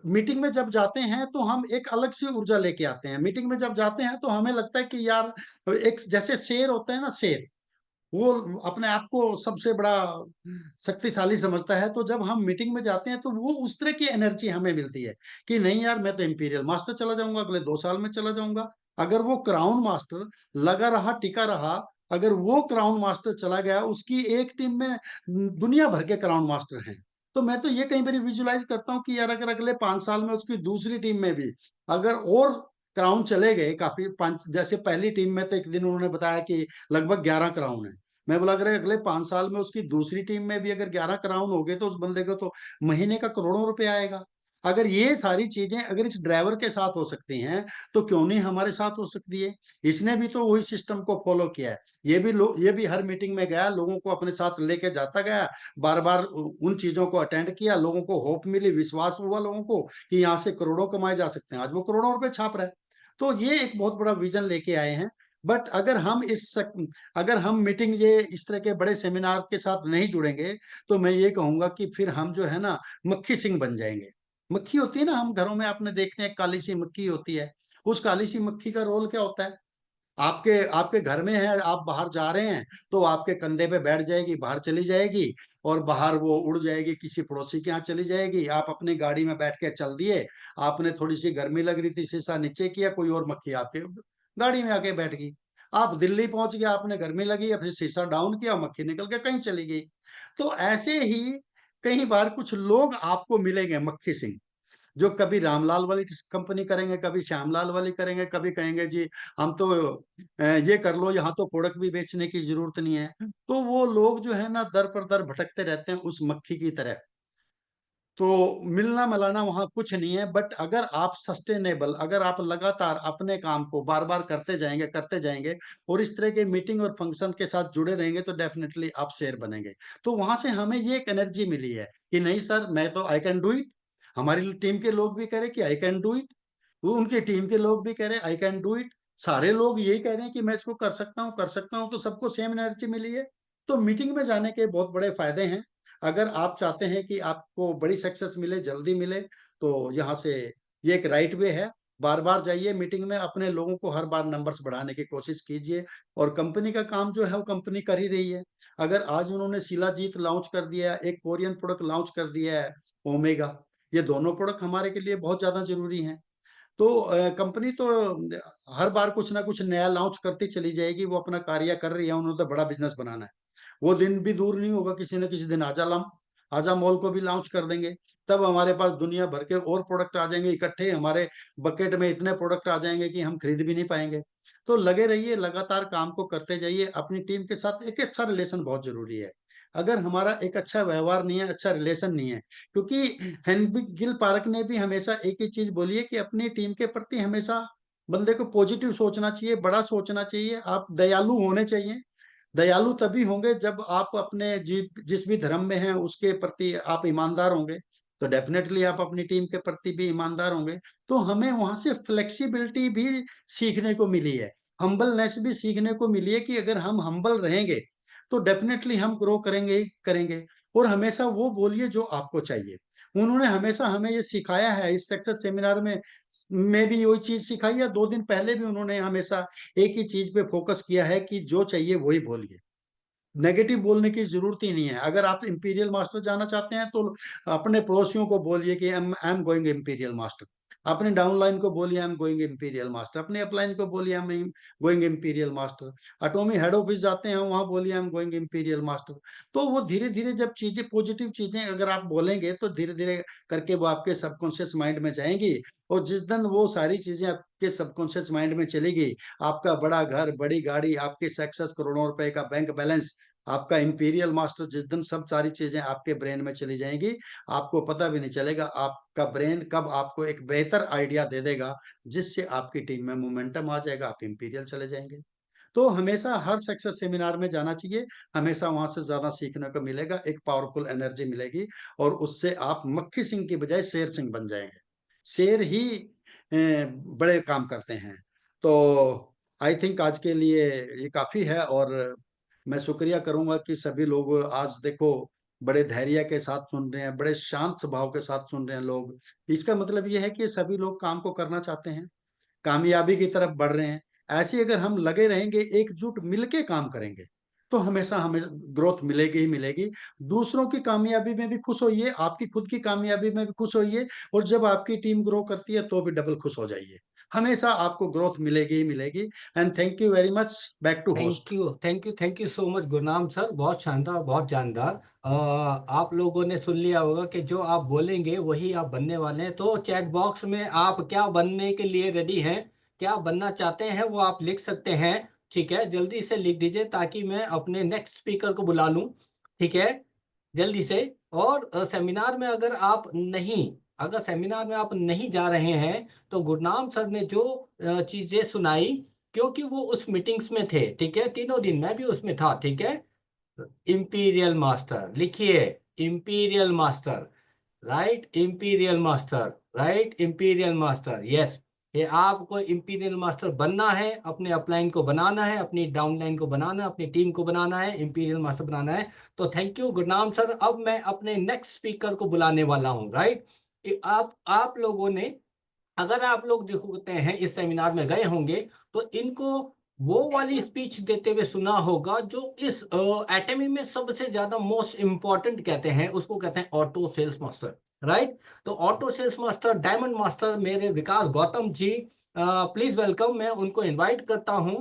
मीटिंग में जब जाते हैं तो हम एक अलग सी ऊर्जा लेके आते हैं। मीटिंग में जब जाते हैं तो हमें लगता है कि यार, एक जैसे शेर होता है ना, शेर वो अपने आप को सबसे बड़ा शक्तिशाली समझता है। तो जब हम मीटिंग में जाते हैं तो वो उस तरह की एनर्जी हमें मिलती है कि नहीं यार, मैं तो इंपीरियल मास्टर चला जाऊंगा, अगले 2 साल में चला जाऊंगा। अगर वो क्राउन मास्टर लगा रहा, टिका रहा, अगर वो क्राउन मास्टर चला गया, उसकी एक टीम में दुनिया भर के क्राउन मास्टर हैं। तो मैं तो ये कई बार विजुलाइज करता हूँ कि यार अगर अगले 5 साल में उसकी दूसरी टीम में भी अगर और क्राउन चले गए, काफी पांच, जैसे पहली टीम में तो एक दिन उन्होंने बताया कि लगभग 11 क्राउन है। मैं बोला अगर अगले 5 साल में उसकी दूसरी टीम में भी अगर 11 क्राउन हो गए तो उस बंदे को तो महीने का करोड़ों रुपए आएगा। अगर ये सारी चीजें अगर इस ड्राइवर के साथ हो सकती हैं, तो क्यों नहीं हमारे साथ हो सकती है। इसने भी तो वही सिस्टम को फॉलो किया है। ये भी हर मीटिंग में गया, लोगों को अपने साथ लेके जाता गया, बार बार उन चीजों को अटेंड किया, लोगों को होप मिली, विश्वास हुआ लोगों को कि यहाँ से करोड़ों कमाए जा सकते हैं। आज वो करोड़ों रुपए छाप रहा है। तो ये एक बहुत बड़ा विजन लेके आए हैं। बट अगर हम मीटिंग, ये इस तरह के बड़े सेमिनार के साथ नहीं जुड़ेंगे, तो मैं ये कहूंगा कि फिर हम जो है ना, मक्खी सिंह बन जाएंगे। मक्खी होती है ना, हम घरों में आपने देखते हैं काली सी मक्खी होती है। उस काली सी मक्खी का रोल क्या होता है? आपके आपके घर में है, आप बाहर जा रहे हैं तो आपके कंधे पे बैठ जाएगी, बाहर चली जाएगी, और बाहर वो उड़ जाएगी, किसी पड़ोसी के यहाँ चली जाएगी। आप अपनी गाड़ी में बैठ के चल दिए, आपने थोड़ी सी गर्मी लग रही थी, शीशा नीचे किया, कोई और मक्खी आपके गाड़ी में आके बैठ गई। आप दिल्ली पहुंच गए, आपने गर्मी लगी, या फिर शीशा डाउन किया, मक्खी निकल के कहीं चली गई। तो ऐसे ही कई बार कुछ लोग आपको मिलेंगे, मक्खी सिंह, जो कभी रामलाल वाली कंपनी करेंगे, कभी श्यामलाल वाली करेंगे, कभी कहेंगे जी हम तो ये कर लो, यहाँ तो प्रोडक्ट भी बेचने की जरूरत नहीं है। तो वो लोग जो है ना, दर पर दर भटकते रहते हैं उस मक्खी की तरह। तो मिलना मिलाना वहां कुछ नहीं है। बट अगर आप सस्टेनेबल, अगर आप लगातार अपने काम को बार बार करते जाएंगे और इस तरह के मीटिंग और फंक्शन के साथ जुड़े रहेंगे, तो डेफिनेटली आप शेयर बनेंगे। तो वहां से हमें ये एक एनर्जी मिली है कि नहीं सर, मैं तो आई कैन डू इट। हमारी टीम के लोग भी कह रहे कि आई कैन डू इट, वो उनकी टीम के लोग भी कह रहे हैं आई कैन डू इट। सारे लोग यही कह रहे हैं कि मैं इसको कर सकता हूँ, कर सकता हूँ। तो सबको सेम एनर्जी मिली है। तो मीटिंग में जाने के बहुत बड़े फायदे हैं। अगर आप चाहते हैं कि आपको बड़ी सक्सेस मिले, जल्दी मिले, तो यहाँ से ये एक राइट वे है। बार बार जाइए मीटिंग में, अपने लोगों को हर बार नंबर्स बढ़ाने की कोशिश कीजिए, और कंपनी का काम जो है वो कंपनी कर ही रही है। अगर आज उन्होंने शिलाजीत लॉन्च कर दिया, एक कोरियन प्रोडक्ट लॉन्च कर दिया है, ओमेगा, ये दोनों प्रोडक्ट हमारे के लिए बहुत ज्यादा जरूरी हैं। तो कंपनी तो हर बार कुछ ना कुछ नया लॉन्च करती चली जाएगी, वो अपना कार्य कर रही है, उन्होंने तो बड़ा बिजनेस बनाना है। वो दिन भी दूर नहीं होगा, किसी न किसी दिन आजा मॉल को भी लॉन्च कर देंगे, तब हमारे पास दुनिया भर के और प्रोडक्ट आ जाएंगे इकट्ठे, हमारे बकेट में इतने प्रोडक्ट आ जाएंगे कि हम खरीद भी नहीं पाएंगे। तो लगे रहिए, लगातार काम को करते जाइए, अपनी टीम के साथ एक अच्छा रिलेशन बहुत जरूरी है। अगर हमारा एक अच्छा व्यवहार नहीं है, अच्छा रिलेशन नहीं है, क्योंकि हेनरी गिल पार्क ने भी हमेशा एक ही चीज बोली है कि अपनी टीम के प्रति हमेशा बंदे को पॉजिटिव सोचना चाहिए, बड़ा सोचना चाहिए, आप दयालु होने चाहिए। दयालु तभी होंगे जब आप अपने जिस भी धर्म में हैं उसके प्रति आप ईमानदार होंगे, तो डेफिनेटली आप अपनी टीम के प्रति भी ईमानदार होंगे। तो हमें वहां से फ्लेक्सिबिलिटी भी सीखने को मिली है, हम्बलनेस भी सीखने को मिली है, कि अगर हम हम्बल रहेंगे तो डेफिनेटली हम ग्रो करेंगे ही करेंगे। और हमेशा वो बोलिए जो आपको चाहिए। उन्होंने हमेशा हमें ये सिखाया है, इस सक्सेस सेमिनार में भी वही चीज सिखाई है, 2 दिन पहले भी उन्होंने हमेशा एक ही चीज पे फोकस किया है कि जो चाहिए वही बोलिए, नेगेटिव बोलने की जरूरत ही नहीं है। अगर आप इंपीरियल मास्टर जाना चाहते हैं तो अपने पड़ोसियों को बोलिए कि I am going imperial master, अपने डाउनलाइन को बोलिए I am going imperial master, अपने अपलाइन को बोलिए I am going imperial master, Atomy head office जाते हैं वहां बोलिए I am going imperial master. तो वो धीरे धीरे जब चीजें पॉजिटिव चीजें अगर आप बोलेंगे तो धीरे धीरे करके वो आपके सबकॉन्शियस माइंड में जाएंगी, और जिस दिन वो सारी चीजें आपके सबकॉन्शियस माइंड में चलेगी, आपका बड़ा घर, बड़ी गाड़ी, आपके सक्सेस, करोड़ों रुपए का बैंक बैलेंस, आपका इंपीरियल मास्टर, जिस दिन सब सारी चीजें आपके ब्रेन में चली जाएंगी, आपको पता भी नहीं चलेगा आपका ब्रेन कब आपको एक बेहतर आइडिया दे देगा, जिससे आपकी टीम में मोमेंटम आ जाएगा, आप इंपीरियल चले जाएंगे। तो हमेशा हर सक्सेस सेमिनार में जाना चाहिए, हमेशा वहां से ज्यादा सीखने को मिलेगा, एक पावरफुल एनर्जी मिलेगी, और उससे आप मक्खी सिंह की बजाय शेर सिंह बन जाएंगे। शेर ही बड़े काम करते हैं। तो आई थिंक आज के लिए ये काफी है, और मैं शुक्रिया करूंगा कि सभी लोग आज देखो बड़े धैर्य के साथ सुन रहे हैं, बड़े शांत स्वभाव के साथ सुन रहे हैं लोग। इसका मतलब ये है कि सभी लोग काम को करना चाहते हैं, कामयाबी की तरफ बढ़ रहे हैं। ऐसे अगर हम लगे रहेंगे, एकजुट मिलके काम करेंगे, तो हमेशा हमें ग्रोथ मिलेगी ही मिलेगी। दूसरों की कामयाबी में भी खुश होइए, आपकी खुद की कामयाबी में भी खुश होइए, और जब आपकी टीम ग्रो करती है तो भी डबल खुश हो जाइए। हमेशा आपको ग्रोथ मिलेगी ही मिलेगी। And thank you very much, back to host. Thank you so much Gurnam sir, बहुत शानदार, बहुत जानदार। आप लोगों ने सुन लिया होगा कि जो आप बोलेंगे वही आप बनने वाले हैं। तो चैट बॉक्स में आप क्या बनने के लिए रेडी हैं, क्या बनना चाहते हैं, वो आप लिख सकते हैं। ठीक है, जल्दी से लिख दीजिए ताकि मैं अपने नेक्स्ट स्पीकर को बुला लूं। ठीक है, जल्दी से। और सेमिनार में अगर सेमिनार में आप नहीं जा रहे हैं, तो गुरनाम सर ने जो चीजें सुनाई, क्योंकि वो उस मीटिंग्स में थे, ठीक है, तीनों दिन मैं भी उसमें था, ठीक है। इंपीरियल मास्टर लिखिए, imperial master, right, imperial master, right, imperial master, yes. ये आपको इंपीरियल मास्टर बनना है, अपने अपलाइन को बनाना है, अपनी डाउनलाइन को बनाना है, अपनी टीम को बनाना है, इंपीरियल मास्टर बनाना है। तो थैंक यू गुरनाम सर। अब मैं अपने नेक्स्ट स्पीकर को बुलाने वाला हूँ, राइट। आप लोगों ने, अगर आप लोग जो होते हैं इस सेमिनार में गए होंगे, तो इनको वो वाली स्पीच देते हुए सुना होगा जो इस एटमी में सबसे ज्यादा मोस्ट इंपॉर्टेंट कहते हैं, उसको कहते हैं ऑटो सेल्स मास्टर, राइट। तो auto sales master, diamond master मेरे विकास गौतम जी, प्लीज वेलकम, मैं उनको इनवाइट करता हूं।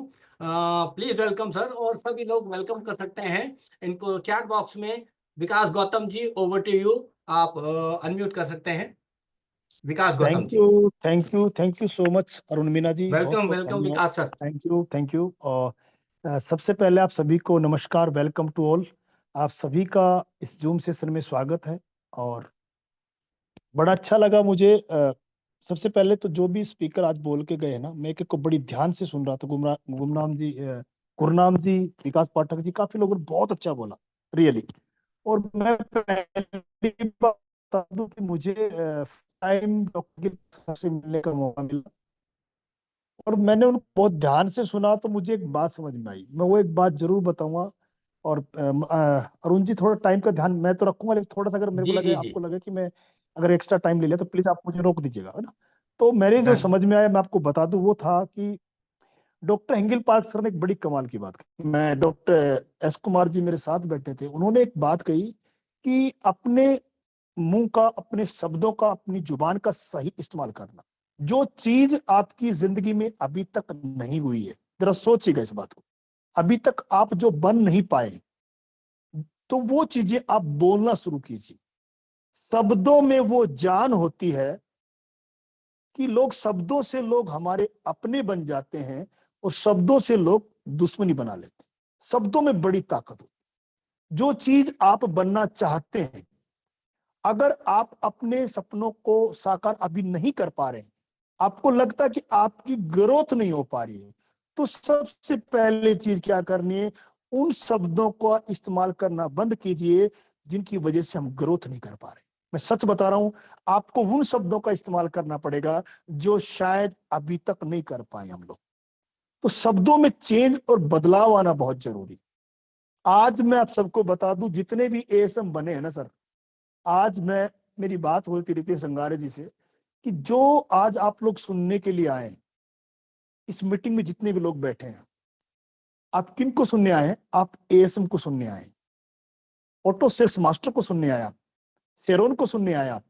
प्लीज वेलकम सर, और सभी लोग वेलकम कर सकते हैं इनको चैट बॉक्स में। Vikas Gautam ji, over to you, आप अनम्यूट कर सकते हैं, Vikas Gautam ji. Thank you so much Arun Meena ji, बहुत वेलकम बहुत वेलकम धन्यवाद। विकास सर। Thank you. और सबसे पहले आप सभी को नमस्कार, वेलकम टू ऑल। आप सभी का इस जूम सेशन में स्वागत है, और बड़ा अच्छा लगा मुझे। सबसे पहले तो जो भी स्पीकर आज बोल के गए ना, मैं एक को बड़ी ध्यान से सुन रहा था। गुरनाम जी, विकास पाठक जी, काफी लोगों ने बहुत अच्छा बोला, रियली। और मैं पहली बात बता दूं कि मुझे टाइम डॉक्टर से मिलने का मौका मिला, और मैंने उनको बहुत ध्यान से सुना, तो मुझे एक बात समझ में आई। मैं वो एक बात जरूर बताऊंगा और अरुण जी थोड़ा टाइम का ध्यान मैं तो रखूंगा, लेकिन थोड़ा सा अगर मेरे को जी लगे जी जी आपको लगे कि मैं अगर एक्स्ट्रा टाइम ले लिया तो प्लीज आप मुझे रोक दीजिएगा, है ना। तो मेरे जो मैं समझ में आया मैं आपको बता दूं वो था कि डॉक्टर हिंगिल पार्क सर ने एक बड़ी कमाल की बात कही। मैं डॉक्टर एस कुमार जी मेरे साथ बैठे थे, उन्होंने एक बात कही कि अपने मुंह का, अपने शब्दों का, अपनी जुबान का सही इस्तेमाल करना। जो चीज आपकी जिंदगी में अभी तक नहीं हुई है, जरा सोचिएगा इस बात को, अभी तक आप जो बन नहीं पाए तो वो चीजें आप बोलना शुरू कीजिए। शब्दों में वो जान होती है कि लोग शब्दों से लोग हमारे अपने बन जाते हैं और शब्दों से लोग दुश्मनी बना लेते हैं। शब्दों में बड़ी ताकत होती है। जो चीज आप बनना चाहते हैं, अगर आप अपने सपनों को साकार अभी नहीं कर पा रहे हैं, आपको लगता है कि आपकी ग्रोथ नहीं हो पा रही है, तो सबसे पहले चीज क्या करनी है, उन शब्दों को इस्तेमाल करना बंद कीजिए जिनकी वजह से हम ग्रोथ नहीं कर पा रहे। मैं सच बता रहा हूं, आपको उन शब्दों का इस्तेमाल करना पड़ेगा जो शायद अभी तक नहीं कर पाए हम लोग। तो शब्दों में चेंज और बदलाव आना बहुत जरूरी। आज मैं आप सबको बता दूं, जितने भी एएसएम बने हैं ना सर, आज मैं मेरी बात होती रहती है संगारे जी से कि जो आज आप लोग सुनने के लिए आए हैं, इस मीटिंग में जितने भी लोग बैठे हैं, आप किन को सुनने आए हैं? आप एएसएम को सुनने आए हैं, ऑटो सेल्स मास्टर को सुनने आए आप, शेरोन को सुनने आए आप।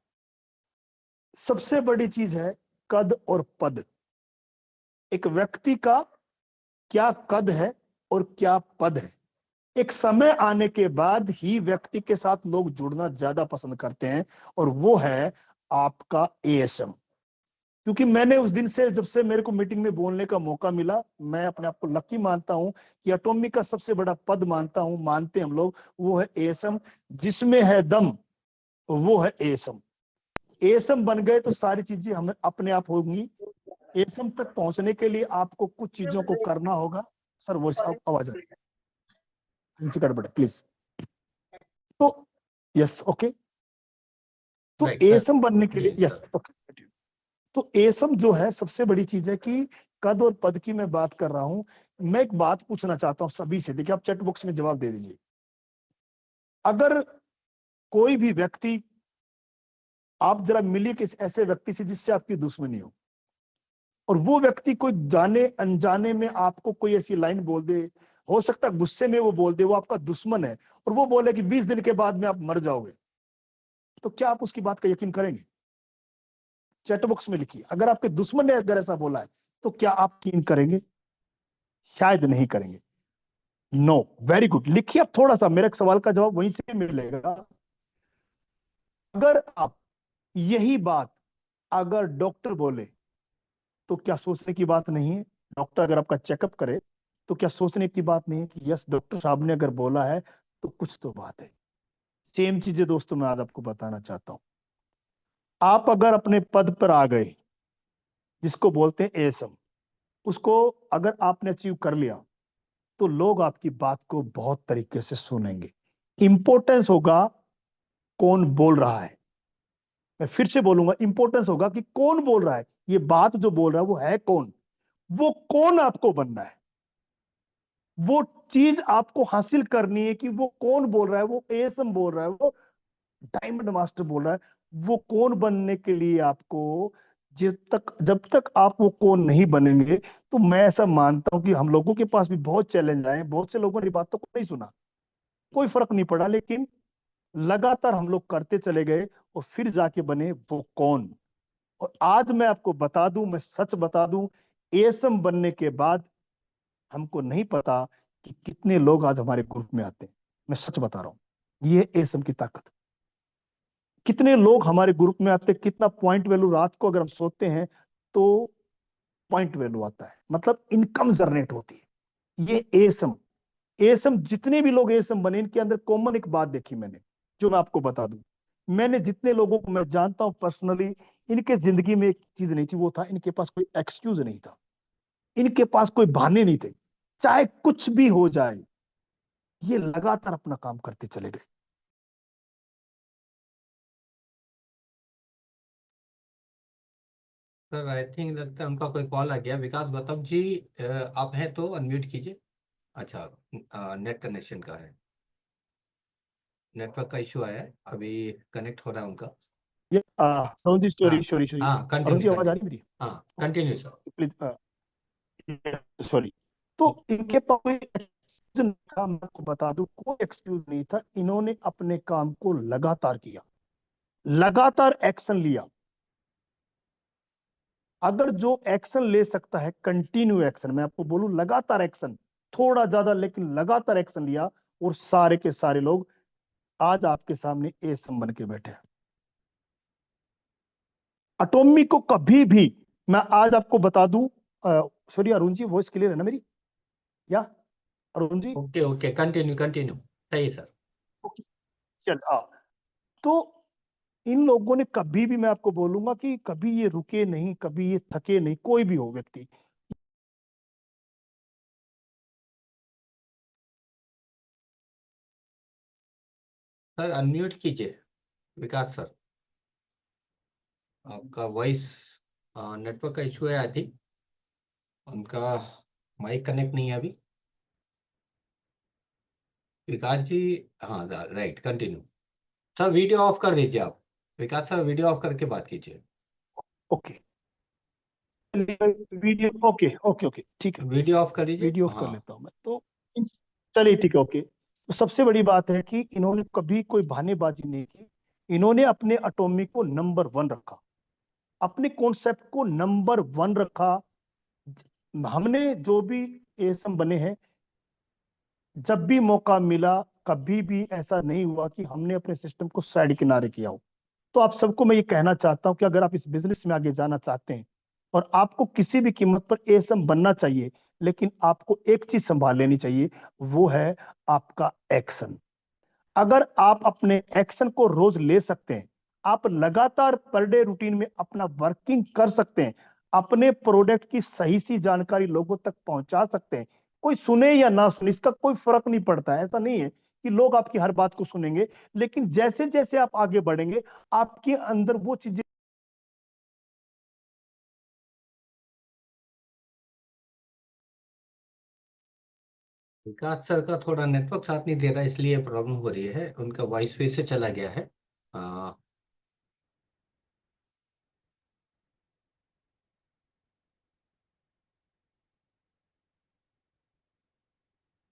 सबसे बड़ी चीज है कद और पद। एक व्यक्ति का क्या कद है और क्या पद है। एक समय आने के बाद ही व्यक्ति के साथ लोग जुड़ना ज्यादा पसंद करते हैं, और वो है आपका एएसएम। क्योंकि मैंने उस दिन से, जब से मेरे को मीटिंग में बोलने का मौका मिला, मैं अपने आप को लकी मानता हूं कि एटॉमिक का सबसे बड़ा पद मानते हम लोग, वो है एएसएम। जिसमें है दम वो है एएसएम। एएसएम बन गए तो सारी चीजें हमें अपने आप होंगी। एएसएम तक पहुंचने के लिए आपको कुछ चीजों को करना होगा। सर वो आवाज आ रही है, इनसे गड़बड़ है प्लीज। तो यस ओके, तो राइट सर एएसएम बनने के लिए जी यस सर ओके। तो एसम जो है सबसे बड़ी चीज है कि कद और पद की मैं बात कर रहा हूं। मैं एक बात पूछना चाहता हूं सभी से, देखिए आप चैट बॉक्स में जवाब दे दीजिए। अगर कोई भी व्यक्ति, आप जरा मिलिए किसी ऐसे व्यक्ति से जिससे आपकी दुश्मनी हो, और वो व्यक्ति कोई जाने अनजाने में आपको कोई ऐसी लाइन बोल दे, हो सकता है गुस्से में वो बोल दे, वो आपका दुश्मन है, और वो बोले कि 20 दिन के बाद में आप मर जाओगे, तो क्या आप उसकी बात का यकीन करेंगे? चैट बॉक्स में लिखिए, अगर आपके दुश्मन ने अगर ऐसा बोला है तो क्या आप यकीन करेंगे? शायद नहीं करेंगे। नो, वेरी गुड, लिखिए आप थोड़ा सा, मेरे सवाल का जवाब वहीं से मिलेगा। अगर आप यही बात अगर डॉक्टर बोले तो क्या सोचने की बात नहीं है? डॉक्टर अगर आपका चेकअप करे तो क्या सोचने की बात नहीं है कि यस डॉक्टर साहब ने अगर बोला है तो कुछ तो बात है। सेम चीजें दोस्तों मैं आज आपको बताना चाहता हूं। आप अगर अपने पद पर आ गए, जिसको बोलते हैं एएसएम, उसको अगर आपने अचीव कर लिया तो लोग आपकी बात को बहुत तरीके से सुनेंगे। इंपॉर्टेंस होगा कौन बोल रहा है। मैं फिर से बोलूंगा, इंपॉर्टेंस होगा कि कौन बोल रहा है, ये बात जो बोल रहा है वो है कौन, वो कौन आपको बनना है। वो चीज आपको हासिल करनी है कि वो कौन बोल रहा है, वो एएसएम बोल रहा है, वो डायमंड मास्टर बोल रहा है। वो कौन बनने के लिए आपको, जब तक आप वो कौन नहीं बनेंगे, तो मैं ऐसा मानता हूं कि हम लोगों के पास भी बहुत चैलेंज आए, बहुत से लोगों ने बातों को नहीं सुना, कोई फर्क नहीं पड़ा, लेकिन लगातार हम लोग करते चले गए और फिर जाके बने वो कौन। और आज मैं आपको बता दूं, मैं सच बता दूं, एएसएम बनने के बाद हमको नहीं पता कि कितने लोग आज हमारे ग्रुप में आते हैं। मैं सच बता रहा हूं, ये एएसएम की ताकत। कितने लोग हमारे ग्रुप में आते हैं, कितना पॉइंट वैल्यू, रात को अगर हम सोते हैं तो पॉइंट वैल्यू आता है, मतलब इनकम जनरेट होती है। ये एएसएम, एएसएम जितने भी लोग एएसएम बने, इनके अंदर कॉमन एक बात देखी मैंने, जो मैं आपको बता दूं। मैंने जितने लोगों को मैं जानता हूं पर्सनली, इनके जिंदगी में एक चीज नहीं थी, वो था इनके पास कोई एक्सक्यूज नहीं था, इनके पास कोई बहाने नहीं थे। चाहे कुछ भी हो जाए, ये लगातार अपना काम करते चले गए। सर आई थिंक लगता है उनका कोई कॉल आ गया। विकास गौतम जी आप हैं तो अनम्यूट कीजिए। अच्छा नेट कनेक्शन का है। नेटवर्क का इशू आया है, अभी कनेक्ट हो रहा है उनका। ये अरुण जी हाँ सॉरी हाँ, अरुण कंटिन्यू जी आवाज आ कंटिन्यू। रही है मेरी? हाँ कंटिन्यू सर। Please sorry. तो इनके पास कोई excuse नहीं था, मैं आपको बता दूं, कोई एक्सक्यूज नहीं था। इन्होंने अपने काम को लगातार किया, लगातार एक्शन लिया। अगर जो एक्शन ले सकता है, कंटिन्यू एक्शन, मैं आपको बोलूं लगातार एक्शन, थोड़ा ज्यादा लेकिन लगातार एक्शन लिया, और सारे के सारे लोग आज आपके सामने एसएम बन के बैठे हैं। एटॉमी को कभी भी, मैं आज आपको बता दूं, sorry Arun ji, voice clear है ना मेरी? या Arun ji? Okay okay, continue continue, सही है सर। ओके, चल तो इन लोगों ने कभी भी, मैं आपको बोलूंगा कि कभी ये रुके नहीं, कभी ये थके नहीं, कोई भी हो व्यक्ति। सर अनम्यूट कीजिए विकास सर, आपका वॉइस, नेटवर्क का इशू है आई थिंक, उनका माइक कनेक्ट नहीं है अभी। विकास जी, हाँ right, continue. Sir video of कर दीजिए आप, विकास सर वीडियो ऑफ करके बात कीजिए। Okay, video, okay okay okay, ठीक है, वीडियो ऑफ कर दीजिए, वीडियो ऑफ कर हाँ। लेता हूं मैं तो। चलिए ठीक है, ओके। तो सबसे बड़ी बात है कि इन्होंने कभी कोई बहानेबाजी नहीं की। इन्होंने अपने एटॉमिक को नंबर 1 रखा, अपने कॉन्सेप्ट को नंबर 1 रखा। हमने जो भी एसएम बने हैं, जब भी मौका मिला, कभी भी ऐसा नहीं हुआ कि हमने अपने सिस्टम को साइड किनारे किया हो। तो आप सबको मैं ये कहना चाहता हूं कि अगर आप इस बिजनेस में आगे जाना चाहते हैं और आपको किसी भी कीमत पर एसएम बनना चाहिए, लेकिन आपको एक चीज संभाल लेनी चाहिए, वो है आपका एक्शन। अगर आप अपने एक्शन को रोज ले सकते हैं, आप लगातार पर डे रूटीन में अपना वर्किंग कर सकते हैं, अपने प्रोडक्ट की सही सी जानकारी लोगों तक पहुंचा सकते हैं। कोई सुने या ना सुने, इसका कोई फर्क नहीं पड़ता है। ऐसा नहीं है कि लोग आपकी हर बात को सुनेंगे, लेकिन जैसे जैसे आप आगे बढ़ेंगे, आपके अंदर वो चीजें विकास सर का थोड़ा नेटवर्क साथ नहीं दे रहा, इसलिए प्रॉब्लम हो रही है, उनका वॉइस फिर से चला गया है।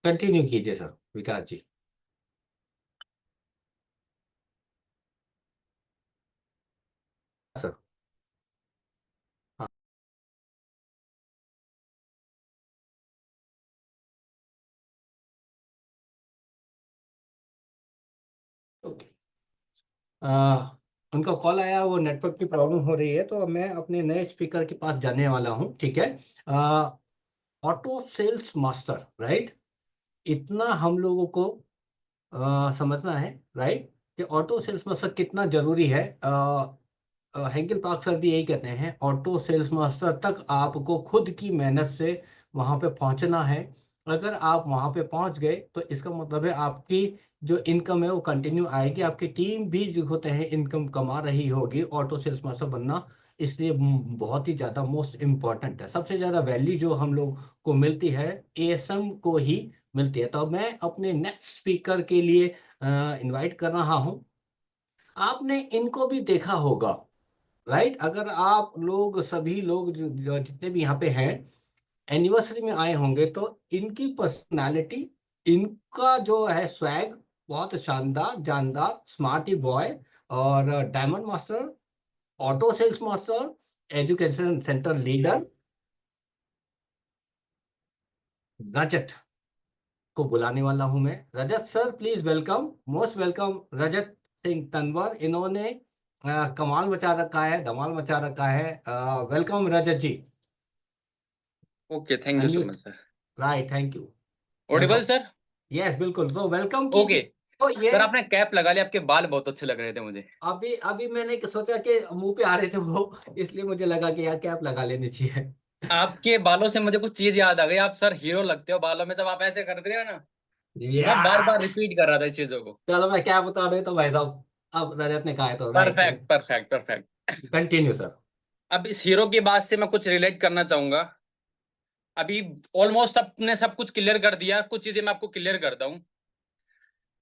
कंटिन्यू कीजिए सर विकास जी। सर हाँ, ओके। उनका कॉल आया, वो नेटवर्क की प्रॉब्लम हो रही है, तो मैं अपने नए स्पीकर के पास जाने वाला हूँ, ठीक है। ऑटो सेल्स मास्टर, राइट, इतना हम लोगों को समझना है, राइट, कि ऑटो सेल्स मास्टर कितना जरूरी है। हेंकिल पार्क सर भी यही कहते हैं, ऑटो सेल्स मास्टर तक आपको खुद की मेहनत से वहां पे पहुंचना है। अगर आप वहां पे पहुंच गए तो इसका मतलब है आपकी जो इनकम है वो कंटिन्यू आएगी, आपकी टीम भी जो होते हैं इनकम कमा रही होगी। ऑटो सेल्स मास्टर बनना इसलिए बहुत ही ज्यादा मोस्ट इम्पॉर्टेंट है। सबसे ज्यादा वैल्यू जो हम लोग को मिलती है एएसएम को ही मिलती है। तो मैं अपने नेक्स्ट स्पीकर के लिए इनवाइट कर रहा हूं। आपने इनको भी देखा होगा, राइट, अगर आप लोग सभी लोग जो जितने भी यहाँ पे हैं एनिवर्सरी में आए होंगे, तो इनकी पर्सनालिटी, इनका जो है स्वैग बहुत शानदार, जानदार, स्मार्टी बॉय, और diamond master, auto sales master, education centre leader Rajat को बुलाने वाला हूं मैं। Rajat sir please welcome, most welcome Rajat Singh Tanwar. इन्होंने कमाल मचा रखा है, धमाल मचा रखा है। Welcome Rajat ji. Okay, thank you so much sir. Right, thank you. Audible sir? Yes बिल्कुल, तो वेलकम ओके कीजिए। तो ये सर, आपने कैप लगा लिया, आपके बाल बहुत अच्छे लग रहे थे मुझे। अभी अभी मैंने सोचा कि मुंह पे आ रहे थे वो, इसलिए मुझे लगा कि यार कैप लगा लेनी चाहिए। आपके बालों से मुझे कुछ चीज याद आ गई। आप सर हीरो लगते हो बालों में, जब आप ऐसे करते हो ना। मैं बार बार रिपीट कर रहा था इस चीजों को। चलो मैं क्या बता रहे तो भाई साहब, अब रजत ने कहा है तो right. Perfect perfect perfect. Continue sir. अब इस हीरो की बात से मैं कुछ रिलेट करना चाहूंगा। अभी ऑलमोस्ट सबने सब कुछ क्लियर कर दिया, कुछ चीजें मैं आपको क्लियर करता हूँ।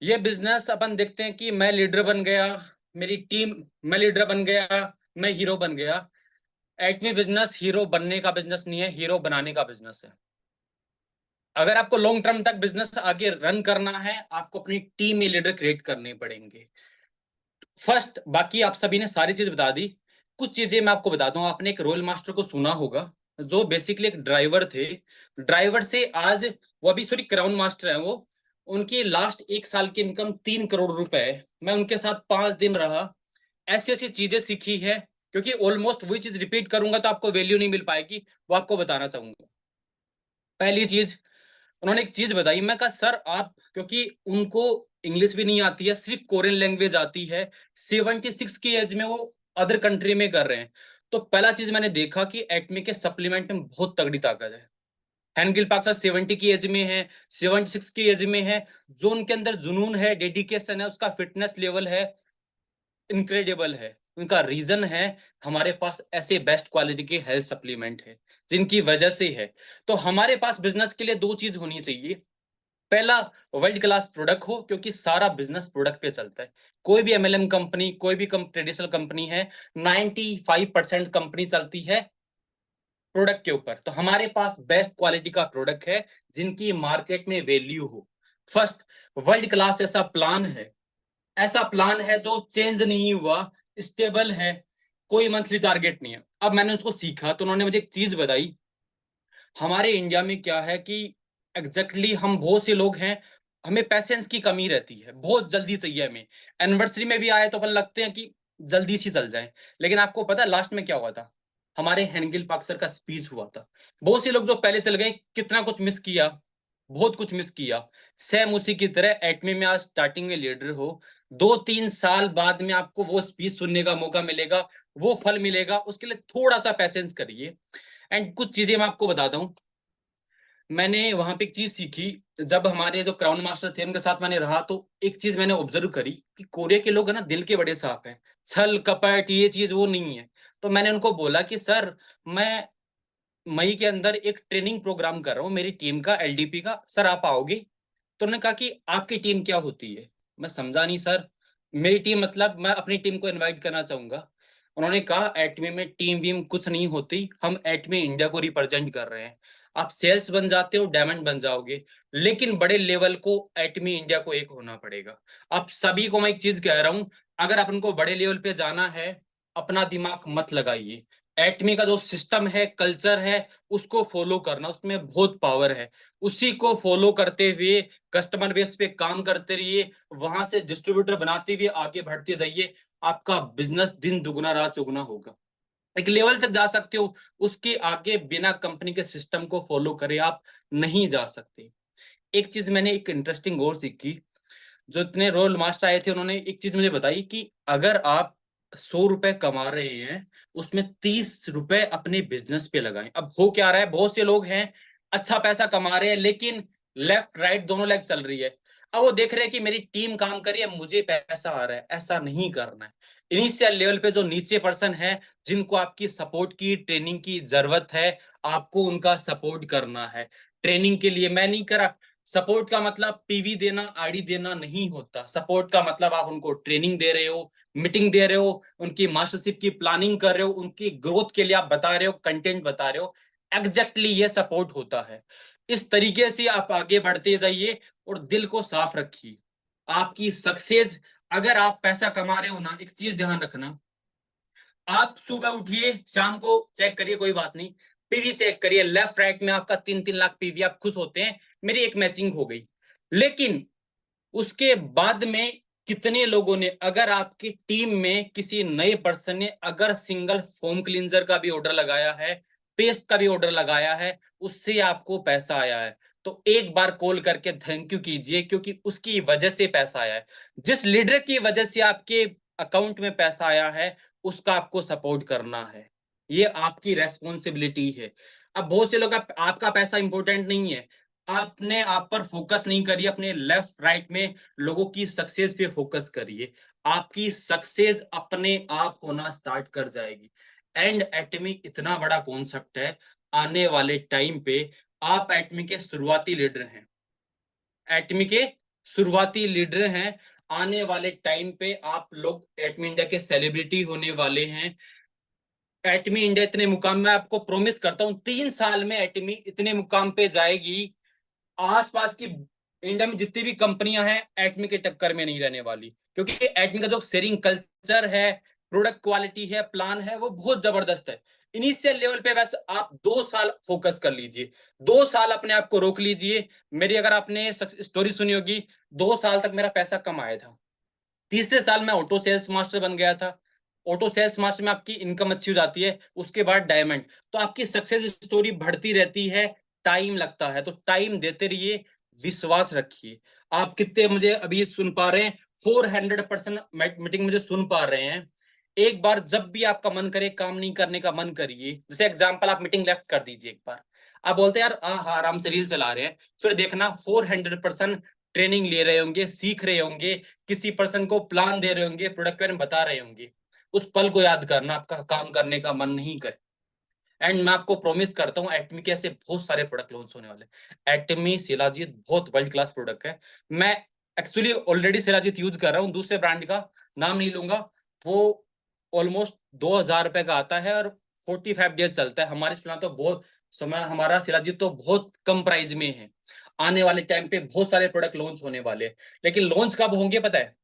ये बिजनेस अपन देखते हैं कि मैं लीडर बन गया, मेरी टीम, मैं लीडर बन गया, मैं हीरो बन गया। एटमी बिजनेस हीरो बनने का बिजनेस नहीं है, हीरो बनाने का बिजनेस है। अगर आपको लॉन्ग टर्म तक बिजनेस आगे रन करना है, आपको अपनी टीम में लीडर क्रिएट करने पड़ेंगे फर्स्ट। बाकी आप सभी ने सारी चीज बता दी। कुछ चीजें मैं आपको बता दूं। आपने एक रोल मास्टर को सुना होगा, जो बेसिकली एक ड्राइवर थे। ड्राइवर से आज वो अभी सॉरी क्राउन मास्टर है वो। उनकी लास्ट 1 साल की इनकम 3 करोड़ रुपए है। मैं उनके साथ 5 दिन रहा, ऐसी ऐसी चीजें सीखी है, क्योंकि ऑलमोस्ट वही चीज रिपीट करूंगा तो आपको वैल्यू नहीं मिल पाएगी, वो आपको बताना चाहूंगा। पहली चीज, उन्होंने एक चीज बताई। मैं कहा सर आप, क्योंकि उनको इंग्लिश भी नहीं आती है, सिर्फ कोरियन लैंग्वेज आती है। 76 की एज में वो अदर कंट्री में कर रहे हैं। तो पहला चीज मैंने देखा कि एटमी के सप्लीमेंट में बहुत तगड़ी ताकत है। हैंगिल पाक सर 70 की एज में है, 76 की एज में है। जो उनके अंदर जुनून है, डेडिकेशन है, उसका फिटनेस लेवल है, इनक्रेडिबल है। उनका रीजन है, हमारे पास ऐसे बेस्ट क्वालिटी के हेल्थ सप्लीमेंट है जिनकी वजह से है। तो हमारे पास बिजनेस के लिए दो चीज होनी चाहिए। पहला, वर्ल्ड क्लास प्रोडक्ट हो, क्योंकि सारा बिजनेस प्रोडक्ट पे चलता है। कोई भी एमएलएम कंपनी, कोई भी ट्रेडिशनल कंपनी है, 95% कंपनी चलती है प्रोडक्ट के ऊपर। तो हमारे पास बेस्ट क्वालिटी का प्रोडक्ट है जिनकी मार्केट में वैल्यू हो। फर्स्ट, वर्ल्ड क्लास ऐसा प्लान है, ऐसा प्लान है जो चेंज नहीं हुआ, स्टेबल है, कोई मंथली टारगेट नहीं है। अब मैंने उसको सीखा तो उन्होंने मुझे एक चीज बताई। हमारे इंडिया में क्या है कि एग्जैक्टली हम बहुत से लोग हैं, हमें पैसेंस की कमी रहती है, बहुत जल्दी चाहिए हमें। एनिवर्सरी में भी आए तो अपन लगते हैं कि जल्दी सी चल जाए। लेकिन आपको पता है लास्ट में क्या हुआ था? हमारे हेंगिल पार्क सर का स्पीच हुआ था। बहुत से लोग जो पहले चल गए, कितना कुछ मिस किया, बहुत कुछ मिस किया। सेम उसी की तरह एटमी में आज स्टार्टिंग में लीडर हो, 2-3 साल बाद में आपको वो स्पीच सुनने का मौका मिलेगा, वो फल मिलेगा। उसके लिए थोड़ा सा पैसेंस करिए। एंड कुछ चीजें मैं आपको बताता हूँ। मैंने वहां पे एक चीज सीखी, जब हमारे जो क्राउन मास्टर थे उनके साथ मैंने रहा, तो एक चीज मैंने ऑब्जर्व करी कि कोरिया के लोग है ना, दिल के बड़े साफ हैं। छल कपट ये चीज वो नहीं है। तो मैंने उनको बोला कि सर, मैं मई के अंदर एक ट्रेनिंग प्रोग्राम कर रहा हूँ मेरी टीम का, एलडीपी का, सर आप आओगे? तो उन्होंने कहा कि आपकी टीम क्या होती है? मैं समझा नहीं सर। मेरी टीम मतलब मैं अपनी टीम को इनवाइट करना चाहूंगा। उन्होंने कहा एटमी में टीम वीम कुछ नहीं होती, हम एटमी इंडिया को रिप्रेजेंट कर रहे हैं। आप सेल्स बन जाते हो, डायमंड बन जाओगे, लेकिन बड़े लेवल को एटमी इंडिया को एक होना पड़ेगा। आप सभी को मैं एक चीज कह रहा हूं, अगर अपन को बड़े लेवल पे जाना है, अपना दिमाग मत लगाइए। एटमी का जो सिस्टम है, कल्चर है, उसको फॉलो करना, उसमें बहुत पावर है। उसी को फॉलो करते हुए कस्टमर बेस पे काम करते रहिए, वहां से डिस्ट्रीब्यूटर बनाते हुए आगे बढ़ते जाइए। आपका बिजनेस दिन दुगना रात चौगुना होगा। एक लेवल तक जा सकते हो, उसके आगे बिना कंपनी के सिस्टम को फॉलो करे आप नहीं जा सकते। एक चीज मैंने एक इंटरेस्टिंग और सीखी। जो इतने रोल मास्टर आए थे, उन्होंने एक चीज मुझे बताई कि अगर आप 100 रुपए कमा रहे हैं, उसमें 30 रुपए अपने बिजनेस पे लगाएं। अब हो क्या रहा है, बहुत से लोग हैं अच्छा पैसा कमा रहे हैं, लेकिन लेफ्ट राइट दोनों लेग चल रही है। अब वो देख रहे हैं कि मेरी टीम काम कर रही है, मुझे पैसा आ रहा है। ऐसा नहीं करना है। इनिशियल लेवल पे जो नीचे पर्सन है, जिनको आपकी सपोर्ट की, ट्रेनिंग की जरूरत है, आपको उनका सपोर्ट करना है। ट्रेनिंग के लिए मैं नहीं करा, सपोर्ट का मतलब पीवी देना, आईडी देना नहीं होता। सपोर्ट का मतलब आप उनको ट्रेनिंग दे रहे हो, मीटिंग दे रहे हो, उनकी मास्टरशिप की प्लानिंग कर रहे हो, उनकी ग्रोथ के लिए आप बता रहे हो, कंटेंट बता रहे हो। एग्जैक्टली ये सपोर्ट होता है। इस तरीके से आप आगे बढ़ते जाइए और दिल को साफ रखिए। आपकी सक्सेस, अगर आप पैसा कमा रहे हो ना, एक चीज ध्यान रखना, आप सुबह उठिए, शाम को चेक करिए, कोई बात नहीं, पीवी चेक करिए, लेफ्ट राइट में आपका 3-3 लाख पीवी, आप खुश होते हैं, मेरी एक मैचिंग हो गई। लेकिन उसके बाद में कितने लोगों ने, अगर आपकी टीम में किसी नए पर्सन ने अगर सिंगल फोम क्लींजर का भी ऑर्डर लगाया है, पेस्ट का भी ऑर्डर लगाया है, उससे आपको पैसा आया है, तो एक बार कॉल करके थैंक यू कीजिए, क्योंकि उसकी वजह से पैसा आया है। जिस लीडर की वजह से आपके अकाउंट में पैसा आया है, उसका आपको सपोर्ट करना है। ये आपकी रेस्पॉन्सिबिलिटी है। अब बहुत से लोग, आपका पैसा इंपॉर्टेंट नहीं है, आपने आप पर फोकस नहीं करिए, अपने लेफ्ट राइट में लोगों की सक्सेस पे फोकस करिए। आपकी सक्सेस अपने आप होना स्टार्ट कर जाएगी। एंड एटमी इतना बड़ा कॉन्सेप्ट है, आने वाले टाइम पे आप एटमी के शुरुआती लीडर हैं। एटमी के शुरुआती लीडर हैं। आने वाले टाइम पे आप लोग एटमी इंडिया के सेलिब्रिटी होने वाले हैं। एटमी इंडिया इतने मुकाम में आपको प्रॉमिस करता हूँ 3 साल में एटमी इतने मुकाम पे जाएगी, आसपास की इंडिया में जितनी भी कंपनियां हैं एटमी के टक्कर में नहीं रहने वाली, क्योंकि एटमी का जो शेयरिंग कल्चर है, प्रोडक्ट क्वालिटी है, प्लान है, वो बहुत जबरदस्त है। इनिशियल लेवल पे बस आप 2 साल फोकस कर लीजिए, 2 साल अपने आप को रोक लीजिए। मेरी अगर आपने स्टोरी सुनी होगी, 2 साल तक मेरा पैसा कम आया था। तीसरे साल में ऑटो सेल्स मास्टर बन गया था। ऑटो सेल्स मास्टर में आपकी इनकम अच्छी हो जाती है, उसके बाद डायमंड। तो आपकी सक्सेस स्टोरी बढ़ती रहती है, टाइम लगता है, तो टाइम देते रहिए, विश्वास रखिए। आप कितने मुझे अभी सुन पा रहे हैं, 400% मीटिंग मुझे सुन पा रहे हैं। एक बार जब भी आपका मन करे, काम नहीं करने का मन करिए, जैसे एग्जांपल आप मीटिंग लेफ्ट कर दीजिए। एक बार आप बोलते हैं यार हाँ आराम से रील चला रहे हैं, फिर देखना 400% ट्रेनिंग ले रहे होंगे, सीख रहे होंगे, किसी पर्सन को प्लान दे रहे होंगे, प्रोडक्ट के बारे में बता रहे होंगे। उस पल को याद करना, आपका काम करने का मन नहीं करे। एंड मैं आपको प्रॉमिस करता हूँ एटमी के ऐसे बहुत सारे प्रोडक्ट लॉन्च होने वाले। एटमी शिलाजीत बहुत वर्ल्ड क्लास प्रोडक्ट है। मैं एक्चुअली ऑलरेडी शिलाजीत यूज कर रहा हूँ, दूसरे ब्रांड का नाम नहीं लूंगा। वो ऑलमोस्ट 2000 रुपए का आता है और 45 डेज चलता है। हमारे प्लान तो बहुत समय, हमारा शिलाजीत तो बहुत कम प्राइस में है। आने वाले टाइम पे बहुत सारे प्रोडक्ट लॉन्च होने वाले हैं, लेकिन लॉन्च कब होंगे पता है?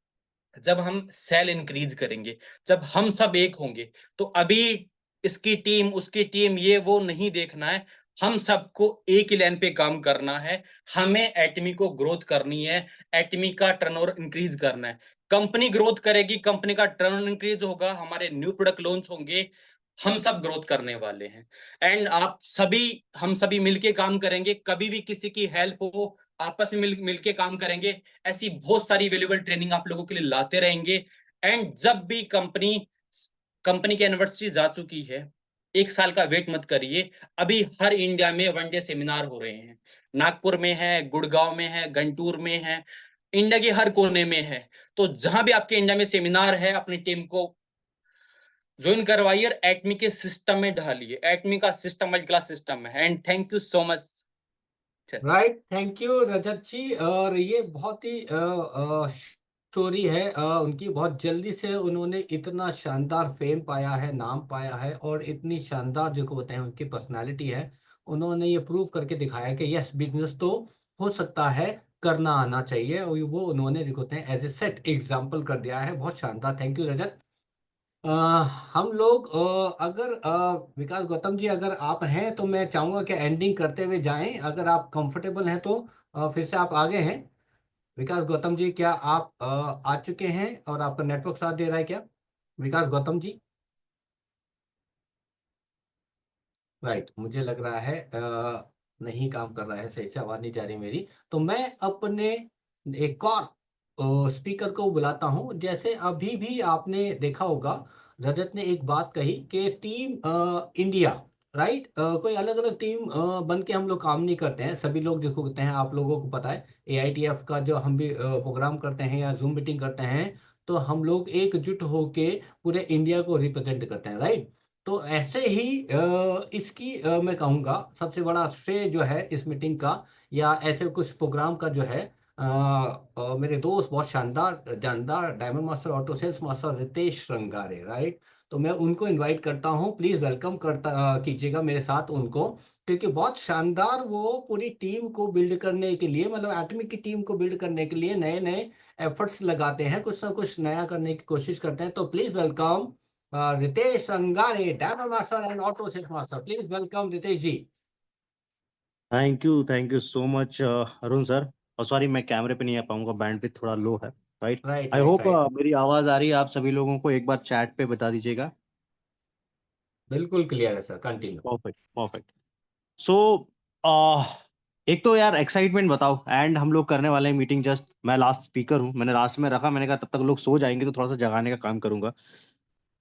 जब हम सेल इंक्रीज करेंगे, जब हम सब एक होंगे। तो अभी इसकी टीम, उसकी टीम, ये वो नहीं देखना है, हम सबको एक ही लाइन पे काम करना है। हमें एटमी को ग्रोथ करनी है, एटमी का टर्नओवर इंक्रीज करना है। कंपनी ग्रोथ करेगी, कंपनी का टर्नओवर इंक्रीज होगा, हमारे न्यू प्रोडक्ट लॉन्च होंगे, हम सब ग्रोथ करने वाले हैं। एंड आप सभी, हम सभी मिलके काम करेंगे, कभी भी किसी की हेल्प हो आपस में मिलके काम करेंगे। ऐसी बहुत सारी वैल्यूएबल ट्रेनिंग आप लोगों के लिए लाते रहेंगे। एंड जब भी कंपनी की एनिवर्सरी जा चुकी है, 1 साल का वेट मत करिए। अभी हर इंडिया में वनडे सेमिनार हो रहे हैं, नागपुर में है, गुड़गांव में है, गंटूर में है, इंडिया के हर कोने में है। तो जहां भी आपके इंडिया में सेमिनार है, अपनी टीम को ज्वाइन करवाइए, एटमी के सिस्टम में ढालिए। एटमी का सिस्टम वर्ल्ड क्लास सिस्टम है। And thank you so much. Right, thank you Rajat ji. और ये बहुत ही स्टोरी है उनकी। बहुत जल्दी से उन्होंने इतना शानदार फेम पाया है, नाम पाया है, और इतनी शानदार जो को बताएं उनकी पर्सनालिटी है। उन्होंने ये प्रूव करके दिखाया कि यस, बिजनेस तो हो सकता है, करना आना चाहिए, और वो उन्होंने जो कहते हैं एज ए सेट एग्जाम्पल कर दिया है। बहुत शानदार, थैंक यू रजत। अ, हम लोग अगर विकास गौतम जी अगर आप हैं तो मैं चाहूंगा कि एंडिंग करते हुए जाएं। अगर आप कंफर्टेबल हैं तो फिर से आप आगे हैं। विकास गौतम जी, क्या आप आ चुके हैं और आपका नेटवर्क साथ दे रहा है क्या, विकास गौतम जी? राइट, मुझे लग रहा है नहीं काम कर रहा है, सही से आवाज नहीं जा रही मेरी। तो मैं अपने एक और स्पीकर को बुलाता हूं। जैसे अभी भी आपने देखा होगा, रजत ने एक बात कही कि टीम इंडिया, राइट, कोई अलग अलग टीम बन के हम लोग काम नहीं करते हैं। सभी लोग जो कहते हैं, आप लोगों को पता है, AITF का जो हम भी प्रोग्राम करते हैं या जूम मीटिंग करते हैं, तो हम लोग एकजुट होके पूरे इंडिया को रिप्रेजेंट करते हैं, राइट। तो ऐसे ही इसकी मैं कहूँगा सबसे बड़ा श्रेय जो है इस मीटिंग का या ऐसे कुछ प्रोग्राम का जो है, मेरे दोस्त बहुत शानदार जानदार diamond master auto sales master Ritesh Rangare, right. तो मैं उनको इनवाइट करता हूँ, प्लीज वेलकम करता कीजिएगा मेरे साथ उनको, क्योंकि बहुत शानदार वो पूरी टीम को बिल्ड करने के लिए, मतलब एटॉमिक की टीम को बिल्ड करने के लिए नए नए एफर्ट्स लगाते हैं, कुछ ना कुछ नया करने की कोशिश करते हैं। तो please welcome Ritesh Rangare, diamond master and auto sales master. Please welcome Ritesh ji. Thank you so much Arun sir. और सॉरी मैं कैमरे पे नहीं आ पाऊंगा, बैंडविड्थ थोड़ा लो है, right. Right I right hope right, मेरी आवाज आ रही है आप सभी लोगों को, एक बार चैट पे बता दीजिएगा। बिल्कुल क्लियर है sir, continue. Perfect perfect. So एक तो यार एक्साइटमेंट बताओ, एंड हम लोग करने वाले हैं मीटिंग, जस्ट मैं लास्ट स्पीकर हूँ, मैंने लास्ट में रखा, मैंने कहा तब तक लोग सो जाएंगे तो थोड़ा सा जगाने का काम करूंगा।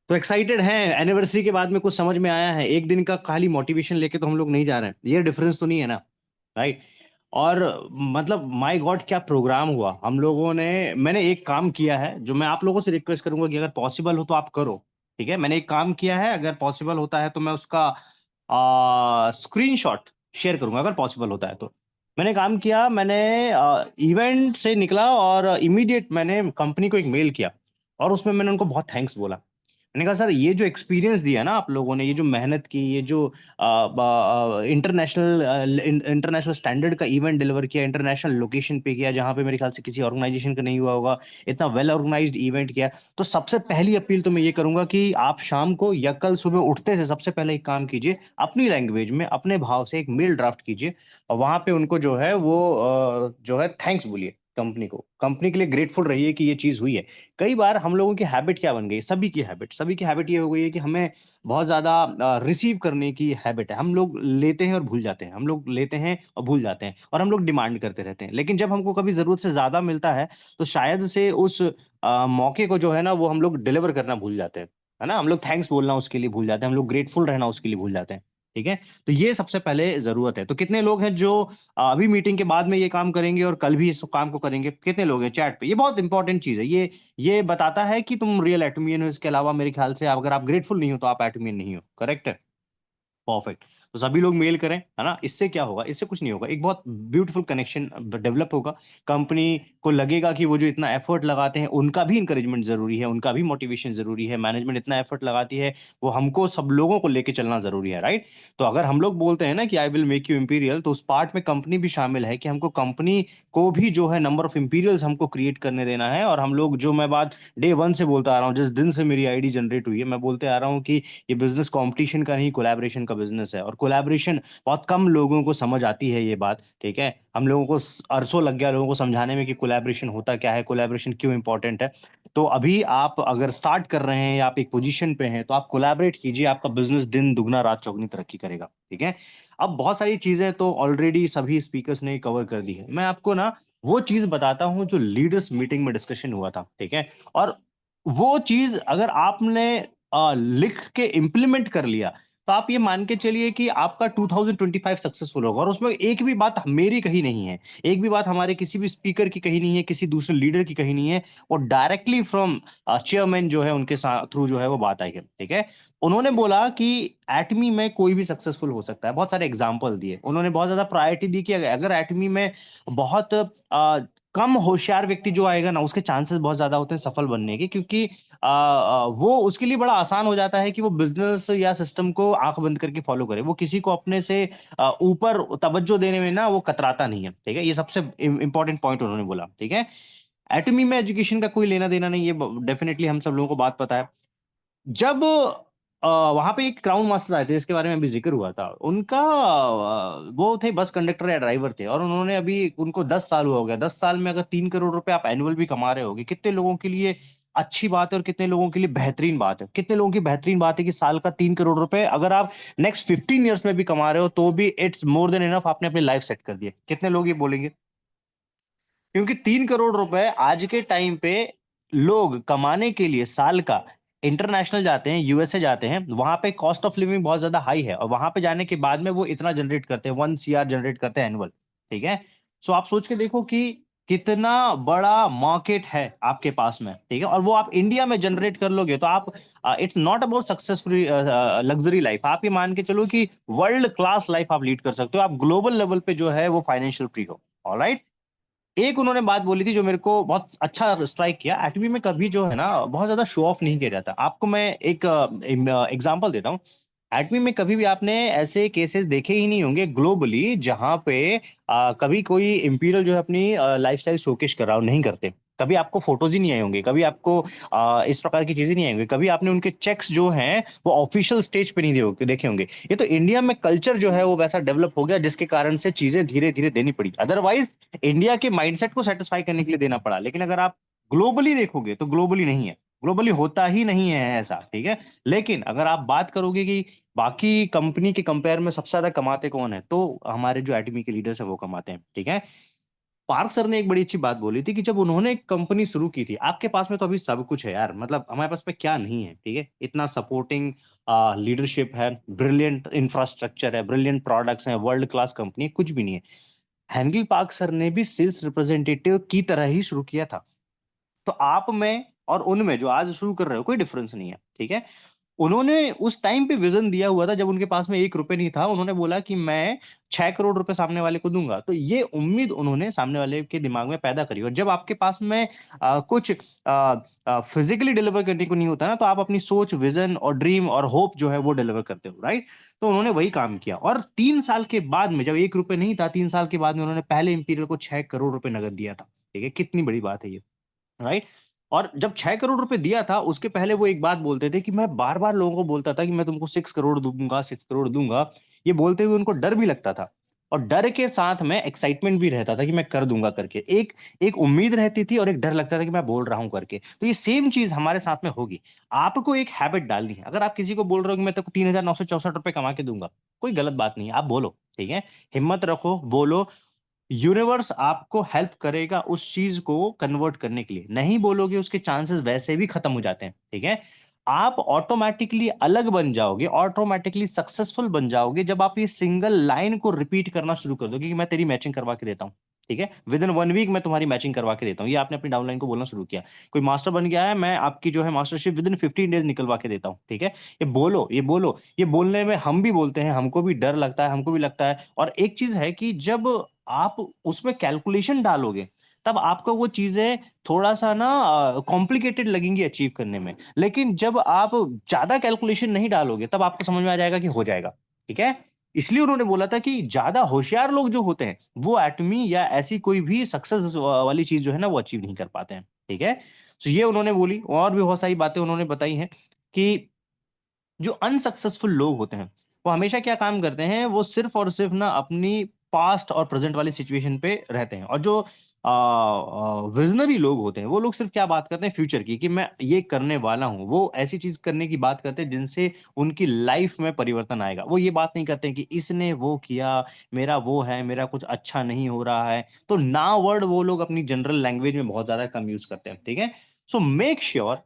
तो एक्साइटेड हैं, एनिवर्सरी के बाद में कुछ समझ में आया है, एक दिन का खाली मोटिवेशन लेके तो हम लोग नहीं जा रहे हैं, ये डिफरेंस तो नहीं है ना, राइट। और मतलब माय गॉड क्या प्रोग्राम हुआ हम लोगों ने। मैंने एक काम किया है जो मैं आप लोगों से रिक्वेस्ट करूंगा कि अगर पॉसिबल हो तो आप करो, ठीक है। मैंने एक काम किया है, अगर पॉसिबल होता है तो मैं उसका स्क्रीनशॉट शेयर करूंगा, अगर पॉसिबल होता है तो। मैंने काम किया, मैंने इवेंट से निकला और इमीडिएट मैंने कंपनी को एक मेल किया और उसमें मैंने उनको बहुत थैंक्स बोला। मैंने कहा सर ये जो एक्सपीरियंस दिया ना आप लोगों ने, ये जो मेहनत की, ये जो इंटरनेशनल स्टैंडर्ड का इवेंट डिलीवर किया, इंटरनेशनल लोकेशन पे किया जहाँ पे मेरे ख्याल से किसी ऑर्गेनाइजेशन का नहीं हुआ होगा, इतना वेल ऑर्गेनाइज्ड इवेंट किया। तो सबसे पहली अपील तो मैं ये करूंगा कि आप शाम को या कल सुबह उठते से सबसे पहले एक काम कीजिए, अपनी लैंग्वेज में अपने भाव से एक मेल ड्राफ्ट कीजिए और वहां पे उनको जो है वो जो है थैंक्स बोलिए कंपनी को, कंपनी के लिए ग्रेटफुल रहिए कि ये चीज हुई है। कई बार हम लोगों की हैबिट क्या बन गई, सभी की हैबिट ये हो गई है कि हमें बहुत ज्यादा रिसीव करने की हैबिट है। हम लोग लेते हैं और भूल जाते हैं, हम लोग लेते हैं और भूल जाते हैं और हम लोग डिमांड करते रहते हैं। लेकिन जब हमको कभी जरूरत से ज्यादा मिलता है तो शायद से उस मौके को जो है ना वो हम लोग डिलीवर करना भूल जाते हैं, है ना। हम लोग थैंक्स बोलना उसके लिए भूल जाते हैं, हम लोग ग्रेटफुल रहना उसके लिए भूल जाते हैं। ठीक है, तो ये सबसे पहले जरूरत है। तो कितने लोग हैं जो अभी मीटिंग के बाद में ये काम करेंगे और कल भी इस काम को करेंगे? कितने लोग हैं चैट पे? ये बहुत इंपॉर्टेंट चीज है, ये बताता है कि तुम रियल एटमियन हो। इसके अलावा मेरे ख्याल से अगर आप ग्रेटफुल नहीं हो तो आप एटमियन नहीं हो। करेक्ट है, परफेक्ट। तो सभी लोग मेल करें, है ना। इससे क्या होगा, इससे कुछ नहीं होगा, एक बहुत ब्यूटीफुल कनेक्शन डेवलप होगा। कंपनी को लगेगा कि वो जो इतना एफर्ट लगाते हैं उनका भी इंकरेजमेंट जरूरी है, उनका भी मोटिवेशन जरूरी है। मैनेजमेंट इतना एफर्ट लगाती है, वो हमको सब लोगों को लेके चलना जरूरी है, राइट। तो अगर हम लोग बोलते हैं ना कि I will make you imperial, तो उस पार्ट में कंपनी भी शामिल है कि हमको कंपनी को भी जो है नंबर ऑफ इंपीरियल्स हमको क्रिएट करने देना है। और हम लोग, जो मैं बात डे वन से बोलता आ रहा हूँ, जिस दिन से मेरी आईडी जनरेट हुई है, मैं बोलते आ रहा हूँ कि ये बिजनेस कंपटीशन का नहीं, कोलैबोरेशन का बिजनेस है। और कोलैबोरेशन बहुत कम लोगों को समझ आती है ये बात, ठीक है। हम लोगों को अरसों लग गया लोगों को समझाने में कि कोलैबोरेशन होता क्या है, कोलैबोरेशन क्यों इंपॉर्टेंट है। तो अभी आप अगर स्टार्ट कर रहे हैं या आप एक पोजीशन पे हैं तो आप कोलैबोरेट कीजिए, आपका बिजनेस दिन दुगना रात चौगनी तरक्की करेगा, ठीक है। अब बहुत सारी चीजें तो ऑलरेडी सभी स्पीकर्स ने कवर कर दी है। मैं आपको ना वो चीज बताता हूं जो लीडर्स मीटिंग में डिस्कशन हुआ था, ठीक है। और वो चीज अगर आपने लिख के इम्प्लीमेंट कर लिया तो आप ये मान के चलिए कि आपका 2025 सक्सेसफुल होगा। और उसमें एक भी बात मेरी कही नहीं है, एक भी बात हमारे किसी भी स्पीकर की कही नहीं है, किसी दूसरे लीडर की कही नहीं है। वो डायरेक्टली फ्रॉम चेयरमैन जो है उनके थ्रू जो है वो बात आई है, ठीक है। उन्होंने बोला कि एटमी में कोई भी सक्सेसफुल हो सकता है। बहुत सारे एग्जाम्पल दिए उन्होंने, बहुत ज्यादा प्रायोरिटी दी कि अगर एटमी में बहुत कम होशियार व्यक्ति जो आएगा ना, उसके चांसेस बहुत ज्यादा होते हैं सफल बनने के, क्योंकि वो उसके लिए बड़ा आसान हो जाता है कि वो बिजनेस या सिस्टम को आंख बंद करके फॉलो करे। वो किसी को अपने से ऊपर तवज्जो देने में ना वो कतराता नहीं है, ठीक है। ये सबसे इंपॉर्टेंट पॉइंट उन्होंने बोला, ठीक है। एटमी में एजुकेशन का कोई लेना देना नहीं, ये डेफिनेटली हम सब लोगों को बात पता है। जब वहां पे एक क्राउन मास्टर आए थे जिसके बारे में अभी जिक्र हुआ था, उनका वो थे बस कंडक्टर या ड्राइवर थे, और उन्होंने अभी उनको 10 साल हुआ हो गया। 10 साल में अगर 3 करोड़ रुपए आप एनुअल भी कमा रहे होगे, कितने लोगों के लिए अच्छी बात है और कितने लोगों के लिए बेहतरीन बात है। कितने लोगों की बेहतरीन बात है कि साल का 3 करोड़ रुपए अगर आप नेक्स्ट 15 ईयर्स में भी कमा रहे हो तो भी इट्स मोर देन इनफ, आपने अपनी लाइफ सेट कर दी है। कितने लोग ये बोलेंगे? क्योंकि 3 करोड़ रुपए आज के टाइम पे लोग कमाने के लिए साल का इंटरनेशनल जाते हैं, यूएसए जाते हैं, वहां पे कॉस्ट ऑफ लिविंग बहुत ज्यादा हाई है, और वहां पे जाने के बाद में वो इतना जनरेट करते हैं, 1 CR जनरेट करते हैं एनुअल, ठीक है। सो आप सोच के देखो कि कितना बड़ा मार्केट है आपके पास में, ठीक है। और वो आप इंडिया में जनरेट कर लोगे तो आप, it's not about successful luxury life, आप ये मान के चलो कि वर्ल्ड क्लास लाइफ आप लीड कर सकते हो, आप ग्लोबल लेवल पे जो है वो फाइनेंशियल फ्री हो। ऑलराइट। एक उन्होंने बात बोली थी जो मेरे को बहुत अच्छा स्ट्राइक किया, एटमी में कभी जो है ना बहुत ज्यादा शो ऑफ नहीं किया जाता। आपको मैं एक एग्जांपल देता हूँ। एटमी में कभी भी आपने ऐसे केसेस देखे ही नहीं होंगे ग्लोबली जहां पे कभी कोई इंपीरियल जो है अपनी लाइफस्टाइल शोकेश कर रहा हो, नहीं करते। कभी आपको फोटोज ही नहीं आए होंगे, कभी आपको इस प्रकार की चीजें नहीं आई होंगी, कभी आपने उनके चेक्स जो हैं वो ऑफिशियल स्टेज पे नहीं देखे होंगे। ये तो इंडिया में कल्चर जो है वो वैसा डेवलप हो गया जिसके कारण से चीजें धीरे धीरे देनी पड़ी, अदरवाइज इंडिया के माइंडसेट को सेटिस्फाई करने के लिए देना पड़ा। लेकिन अगर आप ग्लोबली देखोगे तो ग्लोबली नहीं है, ग्लोबली होता ही नहीं है ऐसा, ठीक है। लेकिन अगर आप बात करोगे कि बाकी कंपनी के कंपेयर में सबसे ज्यादा कमाते कौन है, तो हमारे जो एटमी के लीडर्स है वो कमाते हैं, ठीक है। पार्क सर ने एक बड़ी अच्छी बात बोली थी कि जब उन्होंने एक कंपनी शुरू की थी, आपके पास में तो अभी सब कुछ है यार, मतलब हमारे पास में क्या नहीं है, ठीक है। इतना सपोर्टिंग लीडरशिप है, ब्रिलियंट इंफ्रास्ट्रक्चर है, ब्रिलियंट प्रोडक्ट्स हैं, वर्ल्ड क्लास कंपनी, कुछ भी नहीं है। हेनरी पार्क सर ने भी सेल्स रिप्रेजेंटेटिव की तरह ही शुरू किया था। तो आप में और उनमें जो आज शुरू कर रहे हो कोई डिफरेंस नहीं है, ठीक है। उन्होंने उस टाइम पे विजन दिया हुआ था जब उनके पास में 1 रुपए नहीं था। उन्होंने बोला कि मैं 6 करोड़ रुपए सामने वाले को दूंगा। तो ये उम्मीद उन्होंने सामने वाले के दिमाग में पैदा करी। और जब आपके पास में कुछ फिजिकली डिलीवर करने को नहीं होता ना, तो आप अपनी सोच, विजन और ड्रीम और होप जो है वो डिलीवर करते हो, राइट। तो उन्होंने वही काम किया। और 3 साल के बाद में, जब 1 रुपए नहीं था, 3 साल के बाद में उन्होंने पहले इंपीरियल को 6 करोड़ रुपए नगद दिया था। ठीक है, कितनी बड़ी बात है ये, राइट। और जब 6 करोड़ रुपए दिया था, उसके पहले वो एक बात बोलते थे कि मैं बार बार लोगों को बोलता था कि मैं तुमको 6 करोड़ दूंगा, 6 करोड़ दूंगा। ये बोलते हुए उनको डर भी लगता था, और डर के साथ में एक्साइटमेंट भी रहता था कि मैं कर दूंगा करके। एक एक उम्मीद रहती थी और एक डर लगता था कि मैं बोल रहा हूं करके। तो ये सेम चीज हमारे साथ में होगी। आपको एक हैबिट डालनी है। अगर आप किसी को बोल रहे हो कि मैं तेको 3,964 रुपए कमा के दूंगा, कोई गलत बात नहीं है, आप बोलो, ठीक है, हिम्मत रखो, बोलो। यूनिवर्स आपको हेल्प करेगा उस चीज को कन्वर्ट करने के लिए। नहीं बोलोगे, उसके चांसेस वैसे भी खत्म हो जाते हैं, ठीक है। आप ऑटोमेटिकली अलग बन जाओगे, ऑटोमेटिकली सक्सेसफुल बन जाओगे जब आप ये सिंगल लाइन को रिपीट करना शुरू कर दोगे कि मैं तेरी मैचिंग करवा के देता हूं, ठीक है, विद इन 1 वीक मैं तुम्हारी मैचिंग करवा के देता हूं। ये आपने अपनी डाउनलाइन को बोलना शुरू किया। कोई मास्टर बन गया है, मैं आपकी जो है मास्टरशिप विद इन 15 डेज निकलवा के देता हूं, ठीक है। ये बोलो, ये बोलो। ये बोलने में हम भी बोलते हैं, हमको भी डर लगता है, हमको भी लगता है। और एक चीज है कि जब आप उसमें कैलकुलेशन डालोगे, तब आपको वो चीजें थोड़ा सा ना कॉम्प्लिकेटेड लगेंगी अचीव करने में। लेकिन जब आप ज्यादा कैलकुलेशन नहीं डालोगे, तब आपको समझ में आ जाएगा कि हो जाएगा, ठीक है। इसलिए उन्होंने बोला था कि ज्यादा होशियार लोग जो होते हैं, वो एटमी या ऐसी कोई भी सक्सेस वाली चीज जो है ना, वो अचीव नहीं कर पाते हैं, ठीक है। तो ये उन्होंने बोली। और भी बहुत सारी बातें उन्होंने बताई हैं कि जो अनसक्सेसफुल लोग होते हैं, वो हमेशा क्या काम करते हैं, वो सिर्फ और सिर्फ ना अपनी पास्ट और प्रेजेंट वाली सिचुएशन पे रहते हैं। और जो विजनरी लोग होते हैं, वो लोग सिर्फ क्या बात करते हैं, फ्यूचर की, कि मैं ये करने वाला हूं। वो ऐसी चीज करने की बात करते हैं जिनसे उनकी लाइफ में परिवर्तन आएगा। वो ये बात नहीं करते हैं कि इसने वो किया, मेरा वो है, मेरा कुछ अच्छा नहीं हो रहा है। तो ना वर्ड वो लोग अपनी जनरल लैंग्वेज में बहुत ज्यादा कम यूज करते हैं, ठीक है। सो मेक श्योर,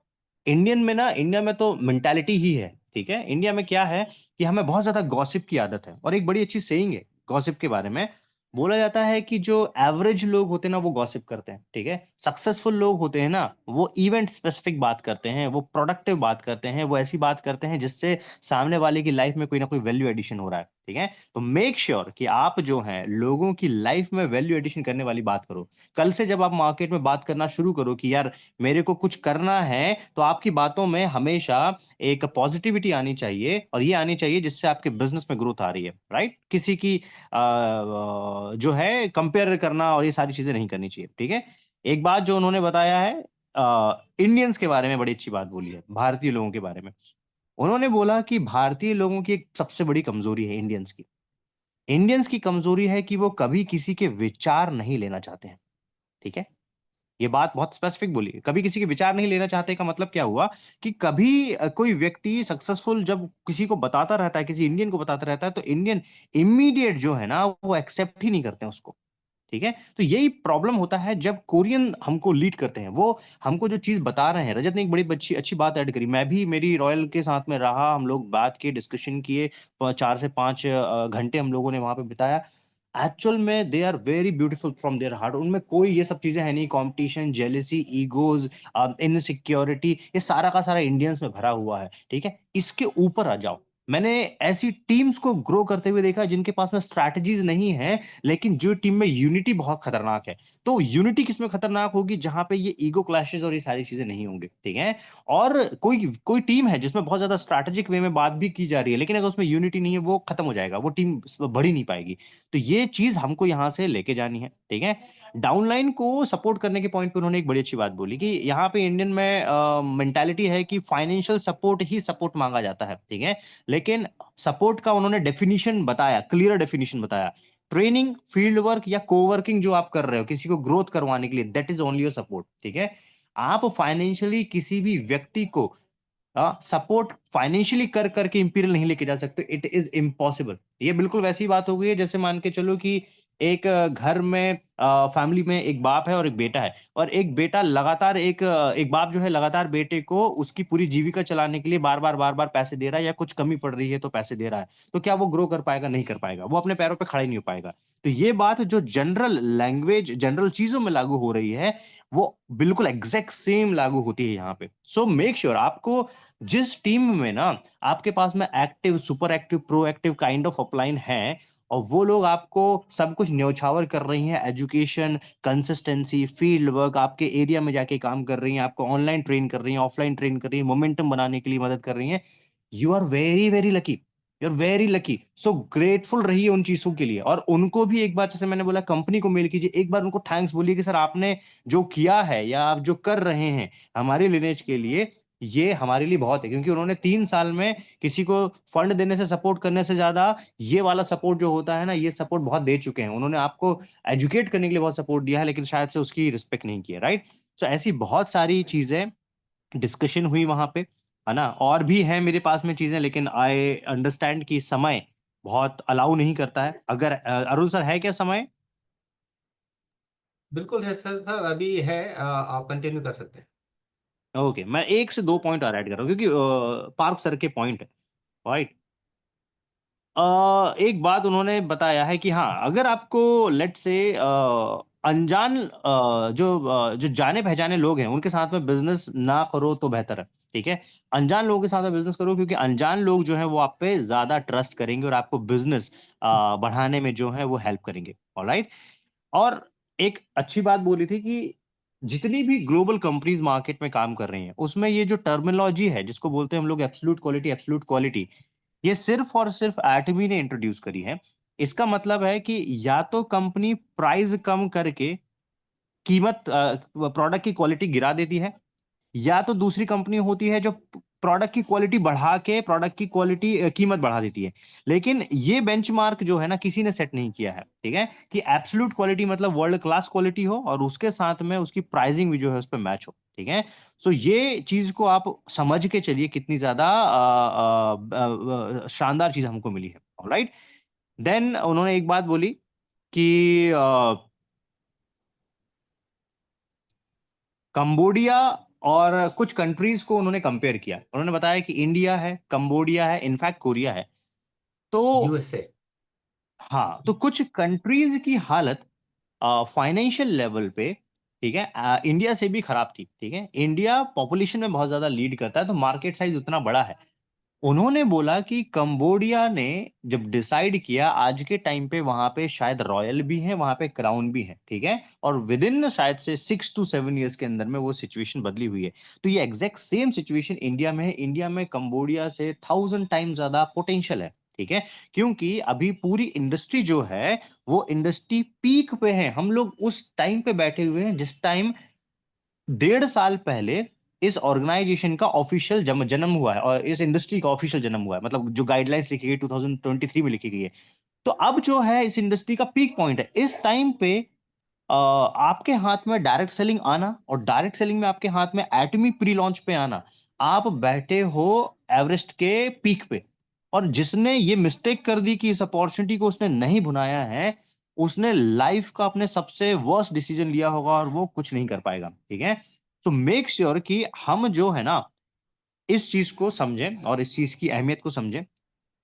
इंडियन में ना, इंडिया में तो मेंटालिटी ही है, ठीक है। इंडिया में क्या है कि हमें बहुत ज्यादा गॉसिप की आदत है। और एक बड़ी अच्छी सेइंग है गॉसिप के बारे में, बोला जाता है कि जो एवरेज लोग होते हैं ना, वो गॉसिप करते हैं, ठीक है। सक्सेसफुल लोग होते हैं ना, वो इवेंट स्पेसिफिक बात करते हैं, वो प्रोडक्टिव बात करते हैं, वो ऐसी बात करते हैं जिससे सामने वाले की लाइफ में कोई ना कोई वैल्यू एडिशन हो रहा है, ठीक है। तो मेक श्योर कि आप जो है लोगों की लाइफ में वैल्यू एडिशन करने वाली बात करो। कल से जब आप मार्केट में बात करना शुरू करो कि यार मेरे को कुछ करना है, तो आपकी बातों में हमेशा एक पॉजिटिविटी आनी चाहिए। और ये आनी चाहिए जिससे आपके बिजनेस में ग्रोथ आ रही है, राइट। किसी की जो है कंपेयर करना और ये सारी चीजें नहीं करनी चाहिए, ठीक है। एक बात जो उन्होंने बताया है, इंडियंस के बारे में बड़ी अच्छी बात बोली है, भारतीय लोगों के बारे में। उन्होंने बोला कि भारतीय लोगों की एक सबसे बड़ी कमजोरी है इंडियंस की। इंडियंस की कमजोरी है कि वो कभी किसी के विचार नहीं लेना चाहते हैं, ठीक है। ये बात बहुत स्पेसिफिक बोली है, कभी किसी के विचार नहीं लेना चाहते का मतलब क्या हुआ कि कभी कोई व्यक्ति सक्सेसफुल जब किसी को बताता रहता है, किसी इंडियन को बताता रहता है, तो इंडियन इमीडिएट जो है ना, वो एक्सेप्ट ही नहीं करते हैं उसको, ठीक है। तो यही प्रॉब्लम होता है जब कोरियन हमको लीड करते हैं। वो हमको जो चीज बता रहे हैं, रजत ने एक बड़ी अच्छी अच्छी बात ऐड करी। मैं भी मेरी रॉयल के साथ में रहा, हम लोग बात किए, डिस्कशन किए, 4 से 5 घंटे हम लोगों ने वहां पे बिताया। एक्चुअल में they are very beautiful from their heart. उनमें कोई ये सब चीजें है नहीं, कंपटीशन, जेलेसी, ईगोज, इनसिक्योरिटी, ये सारा का सारा इंडियंस में भरा हुआ है, ठीक है। इसके ऊपर आ जाओ। मैंने ऐसी टीम्स को ग्रो करते हुए देखा जिनके पास में स्ट्रैटेजीज नहीं है, लेकिन जो टीम में यूनिटी बहुत खतरनाक है। तो यूनिटी किसमें खतरनाक होगी, जहां पे ये ईगो क्लैशेस और ये सारी चीजें नहीं होंगे, ठीक है। और कोई कोई टीम है जिसमें बहुत ज्यादा स्ट्रैटेजिक वे में बात भी की जा रही है, लेकिन अगर उसमें यूनिटी नहीं है, वो खत्म हो जाएगा, वो टीम बढ़ ही नहीं पाएगी। तो ये चीज हमको यहां से लेके जानी है, ठीक है। डाउनलाइन को सपोर्ट करने के पॉइंट पे उन्होंने एक बड़ी अच्छी बात बोली कि यहाँ पे इंडियन में मेंटालिटी है कि फाइनेंशियल सपोर्ट ही सपोर्ट मांगा जाता है, ठीक है। लेकिन सपोर्ट का उन्होंने डेफिनेशन बताया, क्लियर डेफिनेशन बताया। ट्रेनिंग, फील्ड वर्क या कोवर्किंग जो आप कर रहे हो किसी को ग्रोथ करवाने के लिए, that is only your support, ठीक है। आप फाइनेंशियली किसी भी व्यक्ति को सपोर्ट फाइनेंशियली कर करके इंपीरियल नहीं लेके जा सकते, इट इज इम्पॉसिबल। ये बिल्कुल वैसी बात हो गई है जैसे मान के चलो कि एक घर में फैमिली में एक बाप है और एक बेटा है, और एक बेटा लगातार एक बाप जो है लगातार बेटे को उसकी पूरी जीविका चलाने के लिए बार बार पैसे दे रहा है, या कुछ कमी पड़ रही है तो पैसे दे रहा है, तो क्या वो ग्रो कर पाएगा? नहीं कर पाएगा, वो अपने पैरों पे खड़ा ही नहीं हो पाएगा। तो ये बात जो जनरल लैंग्वेज जनरल चीजों में लागू हो रही है, वो बिल्कुल एग्जैक्ट सेम लागू होती है यहाँ पे। सो मेक श्योर आपको जिस टीम में ना आपके पास में active, super active, proactive kind of upline है, और वो लोग आपको सब कुछ न्योछावर कर रही हैं, एजुकेशन, कंसिस्टेंसी, फील्ड वर्क, आपके एरिया में जाके काम कर रही हैं, आपको ऑनलाइन ट्रेन कर रही हैं, ऑफलाइन ट्रेन कर रही हैं, मोमेंटम बनाने के लिए मदद कर रही हैं, you are very very lucky, you are very lucky. So grateful रहिए उन चीजों के लिए, और उनको भी एक बार, जैसे मैंने बोला, कंपनी को मेल कीजिए, एक बार उनको थैंक्स बोलिए कि सर आपने जो किया है या आप जो कर रहे हैं हमारे लिनेज के लिए, ये हमारे लिए बहुत है, क्योंकि उन्होंने 3 साल में किसी को फंड देने से, सपोर्ट करने से ज्यादा ये वाला सपोर्ट जो होता है ना, ये सपोर्ट बहुत दे चुके हैं। उन्होंने आपको एजुकेट करने के लिए बहुत सपोर्ट दिया है, लेकिन शायद से उसकी रिस्पेक्ट नहीं किया, राइट? सो ऐसी बहुत सारी चीजें डिस्कशन हुई वहां पे, है ना। और भी है मेरे पास में चीजें, लेकिन आई अंडरस्टैंड कि समय बहुत अलाउ नहीं करता है। अगर अरुण सर है क्या समय? बिल्कुल है सर, सर अभी है, आप कंटिन्यू कर सकते हैं। ओके, मैं 1 से 2 पॉइंट और ऐड कर रहा हूँ, क्योंकि पार्क सर के पॉइंट है, राइट। एक बात उन्होंने बताया है कि हाँ, अगर आपको लेट से अनजान जो जाने पहचाने लोग हैं उनके साथ में बिजनेस ना करो तो बेहतर है, ठीक है। अनजान लोगों के साथ में बिजनेस करो, क्योंकि अनजान लोग जो है वो आप पे ज्यादा ट्रस्ट करेंगे और आपको बिजनेस बढ़ाने में जो है वो हेल्प करेंगे, ऑलराइट। और एक अच्छी बात बोली थी कि जितनी भी ग्लोबल कंपनीज मार्केट में काम कर रही हैं, उसमें ये जो टर्मिनोलॉजी है जिसको बोलते हैं हम लोग एब्सोल्यूट क्वालिटी, ये सिर्फ और सिर्फ एटमी ने इंट्रोड्यूस करी है। इसका मतलब है कि या तो कंपनी प्राइस कम करके कीमत, प्रोडक्ट की क्वालिटी गिरा देती है, या तो दूसरी कंपनी होती है जो प्रोडक्ट की क्वालिटी बढ़ा के प्रोडक्ट की क्वालिटी कीमत बढ़ा देती है। लेकिन ये बेंचमार्क जो है ना, किसी ने सेट नहीं किया है, ठीक है, कि एब्सोल्यूट क्वालिटी मतलब वर्ल्ड क्लास क्वालिटी हो और उसके साथ में उसकी प्राइसिंग भी जो है उस पर मैच हो, ठीक है। सो ये चीज को आप समझ के चलिए कितनी ज्यादा शानदार चीज हमको मिली है, ऑलराइट। देन उन्होंने एक बात बोली कि कंबोडिया और कुछ कंट्रीज को उन्होंने कंपेयर किया। उन्होंने बताया कि इंडिया है, कंबोडिया है, इनफैक्ट कोरिया है। तो यूएसए। हाँ, तो कुछ कंट्रीज की हालत फाइनेंशियल लेवल पे, ठीक है, इंडिया से भी खराब थी, ठीक है। इंडिया पॉपुलेशन में बहुत ज्यादा लीड करता है, तो मार्केट साइज उतना बड़ा है। उन्होंने बोला कि कंबोडिया ने जब डिसाइड किया, आज के टाइम पे वहां पे शायद रॉयल भी है, वहां पे क्राउन भी है, ठीक है, और विद इन शायद से 6 to 7 years के अंदर में वो सिचुएशन बदली हुई है। तो ये एग्जैक्ट सेम सिचुएशन इंडिया में है। इंडिया में कंबोडिया से 1000 times ज्यादा पोटेंशियल है, ठीक है, क्योंकि अभी पूरी इंडस्ट्री जो है वो इंडस्ट्री पीक पे है। हम लोग उस टाइम पे बैठे हुए हैं जिस टाइम 1.5 साल पहले इस ऑर्गेनाइजेशन का ऑफिशियल जन्म हुआ है, और इस इंडस्ट्री का ऑफिशियल जन्म हुआ है, मतलब जो गाइडलाइंस लिखी गई 2023 में लिखी गई है। तो अब जो है इस इंडस्ट्री का पीक पॉइंट है। इस टाइम पे आपके हाथ में डायरेक्ट सेलिंग आना, और डायरेक्ट सेलिंग में आपके हाथ में एटमी प्री लॉन्च पे आना, आप बैठे हो एवरेस्ट के पीक पे। और जिसने ये मिस्टेक कर दी कि इस अपॉर्चुनिटी को उसने नहीं भुनाया है, उसने लाइफ का अपने सबसे वर्स्ट डिसीजन लिया होगा, और वो कुछ नहीं कर पाएगा, ठीक है। तो मेक श्योर कि हम जो है ना इस चीज को समझें और इस चीज की अहमियत को समझें।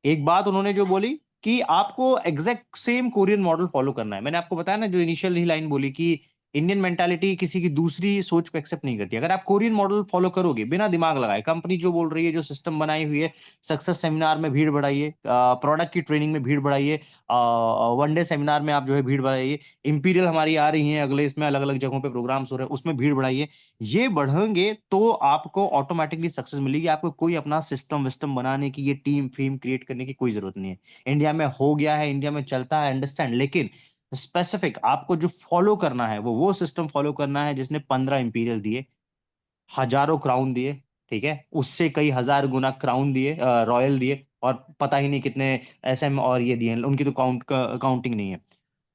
एक बात उन्होंने जो बोली कि आपको exact same Korean model follow करना है। मैंने आपको बताया ना, जो इनिशियल ही लाइन बोली कि इंडियन मेंटालिटी किसी की दूसरी सोच को एक्सेप्ट नहीं करती। अगर आप कोरियन मॉडल फॉलो करोगे बिना दिमाग लगाए, कंपनी जो बोल रही है, जो सिस्टम बनाई हुई है, सक्सेस सेमिनार में भीड़ बढ़ाइए, प्रोडक्ट की ट्रेनिंग में भीड़ बढ़ाइए, 1 डे सेमिनार में आप जो है भीड़ बढ़ाइए, इंपीरियल हमारी आ रही है अगले, इसमें अलग अलग जगहों पे प्रोग्राम्स हो रहे हैं, उसमें भीड़ बढ़ाइए, ये बढ़ेंगे तो आपको ऑटोमेटिकली सक्सेस मिलेगी। आपको कोई अपना सिस्टम विस्टम बनाने की, ये टीम फीम क्रिएट करने की कोई जरूरत नहीं है। इंडिया में हो गया है, इंडिया में चलता है, अंडरस्टैंड, लेकिन स्पेसिफिक आपको जो फॉलो करना है वो सिस्टम फॉलो करना है जिसने 15 इंपीरियल दिए, हजारों क्राउन दिए, ठीक है, उससे कई हजार गुना क्राउन दिए, रॉयल दिए, और पता ही नहीं कितने एसएम और ये दिए, उनकी तो काउंटिंग नहीं है।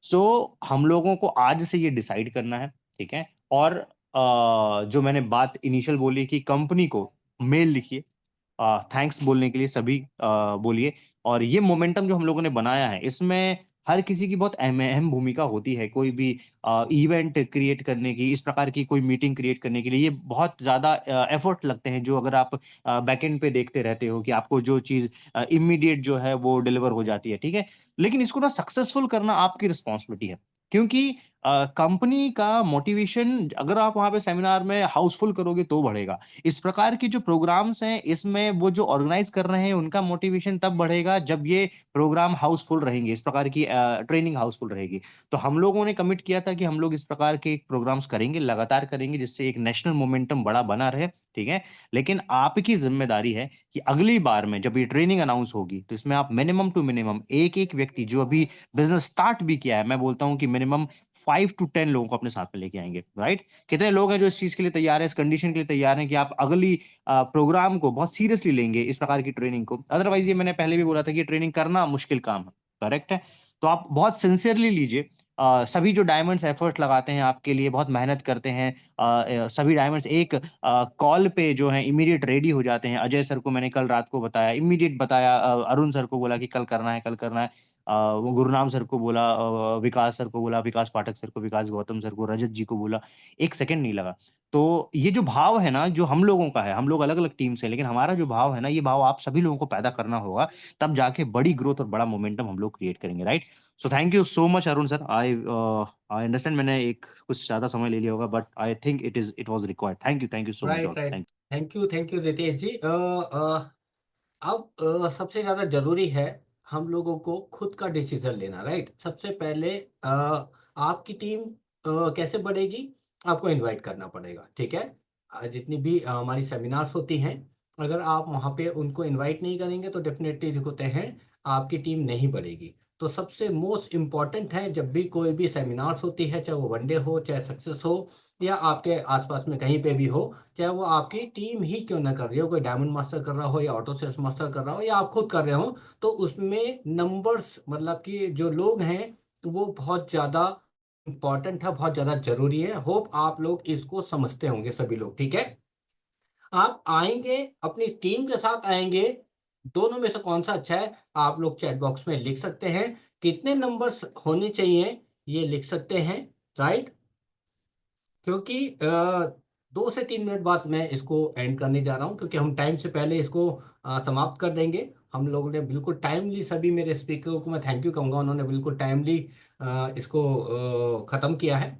सो हम लोगों को आज से ये डिसाइड करना है, ठीक है। और जो मैंने बात इनिशियल बोली कि कंपनी को मेल लिखिए, थैंक्स बोलने के लिए सभी बोलिए। और ये मोमेंटम जो हम लोगों ने बनाया है, इसमें हर किसी की बहुत अहम भूमिका होती है कोई भी इवेंट क्रिएट करने की, इस प्रकार की कोई मीटिंग क्रिएट करने के लिए ये बहुत ज़्यादा एफर्ट लगते हैं, जो अगर आप बैकएंड पे देखते रहते हो कि आपको जो चीज़ इमीडिएट जो है वो डिलीवर हो जाती है, ठीक है? लेकिन इसको ना सक्सेसफुल करना आपकी रिस्पॉन्सिबिलिटी है, क्योंकि कंपनी का मोटिवेशन अगर आप वहाँ पे सेमिनार में हाउसफुल करोगे तो बढ़ेगा। इस प्रकार की जो प्रोग्राम्स हैं, इसमें वो जो ऑर्गेनाइज़ कर रहे हैं, उनका मोटिवेशन तब बढ़ेगा जब ये प्रोग्राम हाउसफुल रहेंगे, इस प्रकार की ट्रेनिंग हाउसफुल रहेगी। तो हम लोगों ने कमिट किया था कि हम लोग इस प्रकार के प्रोग्राम्स करेंगे, लगातार करेंगे, जिससे एक नेशनल मोमेंटम बड़ा बना रहे, ठीक है? लेकिन आपकी ज़िम्मेदारी है कि अगली बार में जब ये ट्रेनिंग अनाउंस होगी, तो इसमें आप मिनिमम टू मिनिमम एक-एक व्यक्ति जो अभी बिज़नेस स्टार्ट भी किया है, मैं बोलता हूँ कि मिनिमम 5 टू 10 लोगों को अपने साथ में लेके आएँगे, राइट? कितने लोग हैं जो इस चीज़ के लिए तैयार हैं, इस कंडीशन के लिए तैयार हैं कि आप अगली प्रोग्राम को बहुत सीरियसली लेंगे, इस प्रकार की ट्रेनिंग को? अदरवाइज़ ये मैंने पहले भी बोला था कि ये ट्रेनिंग करना मुश्किल काम है, करेक्ट है? तो आप बहुत सिंसियरली लीजिए। सभी जो डायमंड्स एफर्ट लगाते हैं आपके लिए, बहुत मेहनत करते हैं, सभी डायमंड्स एक कॉल पे जो है इमीडिएट रेडी हो जाते हैं। अजय सर को मैंने कल रात को बताया, इमीडिएट बताया, अरुण सर को बोला कि कल करना है, कल करना है। वो गुरनाम सर को बोला, विकास सर को बोला, विकास पाठक सर को, विकास गौतम सर को, रजत जी को बोला, 1 सेकंड नहीं लगा। तो ये जो भाव है ना, जो हम लोगों का है, हम लोग अलग-अलग टीम से हैं, लेकिन हमारा जो भाव है ना, ये भाव आप सभी लोगों को पैदा करना होगा, तब जाके बड़ी ग्रोथ और बड़ा मोमेंटम हम लोग क्रिएट करेंगे, right? So thank you so much Arun sir. I understand मैंने एक कुछ ज़्यादा समय ले लिया होगा, but I think it was required. Thank you so much right, all. Right. Thank thank you Ritesh ji. अब सबसे ज़्यादा ज़रूरी है हम लोगों को खुद का डिसीज़न लेना, राइट? सबसे पहले आपकी टीम कैसे बढ़ेगी? आपको इनवाइट करना पड़ेगा, ठीक है? जितनी भी हमारी सेमिनार्स होती हैं, अगर आप वहाँ पे उनको इनवाइट नहीं करेंगे तो डेफ़िनेटली जो होते हैं, आपकी टीम नहीं बढ़ेगी। तो सबसे मोस्ट इम्पोर्टेंट है जब भी कोई भी सेमिनार्स होती है, चाहे वो वन डे हो, चाहे सक्सेस हो या आपके आस-पास में कहीं पे भी हो, चाहे वो आपकी टीम ही क्यों ना कर रही हो, कोई डायमंड मास्टर कर रहा हो या ऑटो सेल्स मास्टर कर रहा हो या आप खुद कर रहे हो, तो उसमें नंबर्स मतलब कि जो लोग हैं, वो बहुत ज़्यादा इम्पोर्टेंट है, बहुत ज़्यादा ज़रूरी है। होप आप लोग इसको समझते होंगे सभी लोग, ठीक है? आप आएँगे, अपनी टीम के साथ आएँगे, दोनों में से कौन-सा अच्छा है, आप लोग चैट बॉक्स में लिख सकते हैं। कितने नंबर्स होने चाहिए, ये लिख सकते हैं, राइट? क्योंकि 2 से 3 मिनट बाद मैं इसको एंड करने जा रहा हूँ क्योंकि हम टाइम से पहले इसको समाप्त कर देंगे। हम लोगों ने बिल्कुल टाइमली सभी मेरे स्पीकर को मैं थैंक यू कहूँगा, उन्होंने बिल्कुल टाइमली इसको ख़त्म किया है।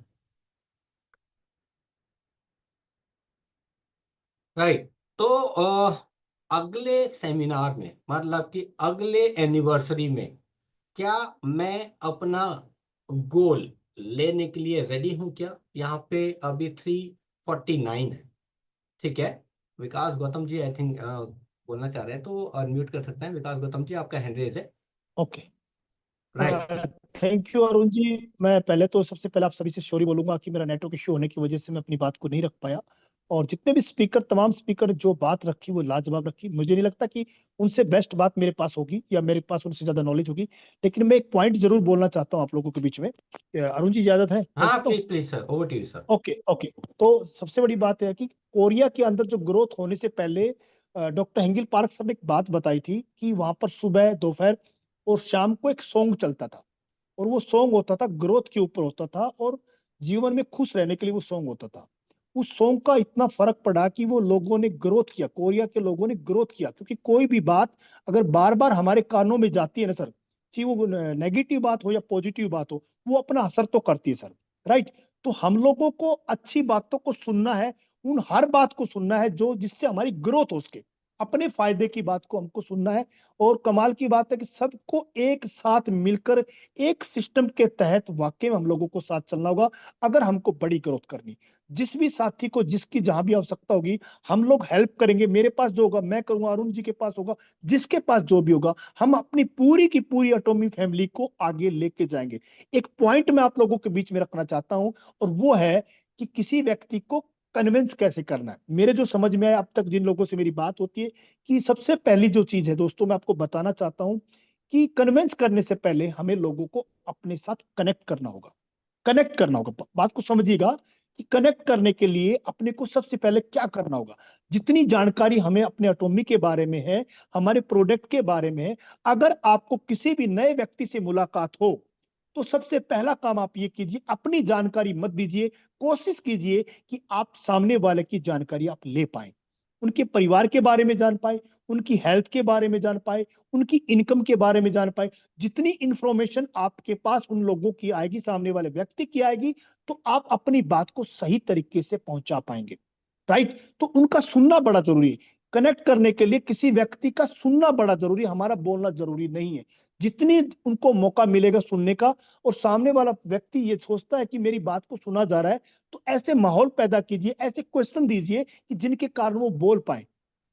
राइट, तो अगले सेमिनार में मतलब कि अगले एनिवर्सरी में क्या मैं अपना गोल लेने के लिए रेडी हूँ क्या? यहाँ पे अभी 349 है। ठीक है। विकास गौतम जी आई थिंक बोलना चाह रहे हैं तो अनम्यूट कर सकते हैं। विकास गौतम जी आपका हैंड रेज़ है। Okay. Right. Thank you Arun ji. मैं पहले तो सबसे पहले आप सभी से सॉरी बोलूंगा कि मेरा नेटवर्क इश्यू होने की वजह से मैं अपनी बात को नहीं रख पाया, और जितने भी स्पीकर, तमाम स्पीकर जो बात रखी वो लाजवाब रखी। मुझे नहीं लगता कि उनसे बेस्ट बात मेरे पास होगी या मेरे पास उनसे ज्यादा नॉलेज होगी, लेकिन मैं एक पॉइंट जरूर बोलना चाहता हूँ आप लोगों के बीच में। अरुण जी इजाजत है, बोल हाँ, सकता हूँ? Please, please sir, over to you sir. Okay okay. तो सबसे बड़ी बात है कि कोरिया के अंदर जो ग्रोथ होने से पहले डॉक्टर हेंगिल पार्क सर ने एक बात बताई थी कि वहां पर सुबह, दोपहर और शाम को एक सॉन्ग चलता था, और वो सॉन्ग होता था ग्रोथ के ऊपर होता था, और जीवन में खुश रहने के लिए वो सॉन्ग होता था। उस सॉन्ग का इतना फर्क पड़ा कि वो लोगों ने ग्रोथ किया, कोरिया के लोगों ने ग्रोथ किया, क्योंकि कोई भी बात अगर बार बार हमारे कानों में जाती है ना सर, कि वो नेगेटिव बात हो या पॉजिटिव बात हो, वो अपना असर तो करती है सर, राइट? तो हम लोगों को अच्छी बातों को सुनना है, उन हर बात को सुनना है जो जिससे हमारी ग्रोथ हो सके, अपने फायदे की बात को हमको सुनना है। और कमाल की बात है कि सबको एक साथ मिलकर एक सिस्टम के तहत वाकई में हम लोगों को साथ चलना होगा अगर हमको बड़ी ग्रोथ करनी। जिस भी साथी को जिसकी जहां भी आवश्यकता होगी, हम लोग हेल्प करेंगे। मेरे पास जो होगा मैं करूंगा, अरुण जी के पास होगा, जिसके पास जो भी होगा, हम अपनी पूरी की पूरी एटॉमी फैमिली को आगे लेके जाएंगे। एक पॉइंट मैं आप लोगों के बीच में रखना चाहता हूं, और वो है कि किसी व्यक्ति को कन्विंस कैसे करना है। मेरे जो समझ में आया अब तक जिन लोगों से मेरी बात होती है, कि सबसे पहली जो चीज है दोस्तों, मैं आपको बताना चाहता हूं कि कन्विंस करने से पहले हमें लोगों को अपने साथ कनेक्ट करना होगा। कनेक्ट करना होगा, बात को समझिएगा कि कनेक्ट करने के लिए अपने को सबसे पहले क्या करना होगा। जितनी जानकारी हमें अपने एटॉमी के बारे में है, हमारे प्रोडक्ट के बारे में है, अगर आपको किसी भी नए व्यक्ति से मुलाकात हो तो सबसे पहला काम आप ये कीजिए, अपनी जानकारी मत दीजिए, कोशिश कीजिए कि आप सामने वाले की जानकारी आप ले पाए, उनके परिवार के बारे में जान पाए, उनकी हेल्थ के बारे में जान पाए, उनकी इनकम के बारे में जान पाए। जितनी इंफॉर्मेशन आपके पास उन लोगों की आएगी, सामने वाले व्यक्ति की आएगी, तो आप अपनी बात को सही तरीके से पहुंचा पाएंगे, राइट। तो उनका सुनना बड़ा जरूरी है। कनेक्ट करने के लिए किसी व्यक्ति का सुनना बड़ा जरूरी है, हमारा बोलना जरूरी नहीं है। जितनी उनको मौका मिलेगा सुनने का, और सामने वाला व्यक्ति ये सोचता है कि मेरी बात को सुना जा रहा है, तो ऐसे माहौल पैदा कीजिए, ऐसे क्वेश्चन दीजिए कि जिनके कारण वो बोल पाए।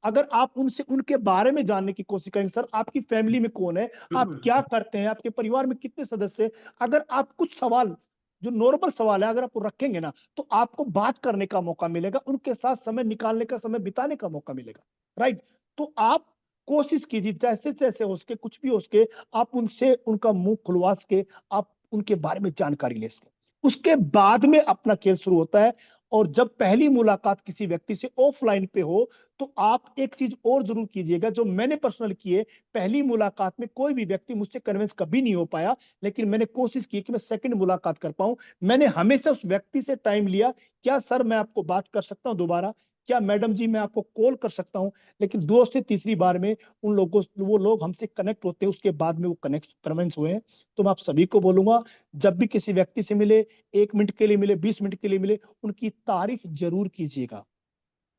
अगर आप उनसे उनके बारे में जानने की कोशिश करेंगे, सर आपकी फैमिली में कौन है, आप क्या करते हैं, आपके परिवार में कितने सदस्य हैं, अगर आप कुछ सवाल जो नॉर्मल सवाल है अगर आप रखेंगे ना, तो आपको बात करने का मौका मिलेगा, उनके साथ समय निकालने का, समय बिताने का मौका मिलेगा, राइट। तो आप कोशिश कीजिए जैसे जैसे हो सके, कुछ भी हो सके, आप उनसे उनका मुंह खुलवा सके, आप उनके बारे में जानकारी ले सके। उसके बाद में अपना खेल शुरू होता है। और जब पहली मुलाकात किसी व्यक्ति से ऑफलाइन पे हो, तो आप एक चीज और जरूर कीजिएगा, जो मैंने पर्सनल की है। पहली मुलाकात में कोई भी व्यक्ति मुझसे कन्विंस कभी नहीं हो पाया, लेकिन मैंने कोशिश की कि मैं सेकंड मुलाकात कर पाऊं। मैंने हमेशा उस व्यक्ति से टाइम लिया, क्या सर मैं आपको बात कर सकता हूं दोबारा, क्या मैडम जी मैं आपको कॉल कर सकता हूं। लेकिन दो से तीसरी बार में वो लोग हमसे कनेक्ट होते हैं, उसके बाद में वो कन्विंस हुए हैं। तो मैं आप सभी को बोलूंगा, जब भी किसी व्यक्ति से मिले, 1 मिनट के लिए मिले, 20 मिनट के लिए मिले, उनकी तारीफ जरूर कीजिएगा।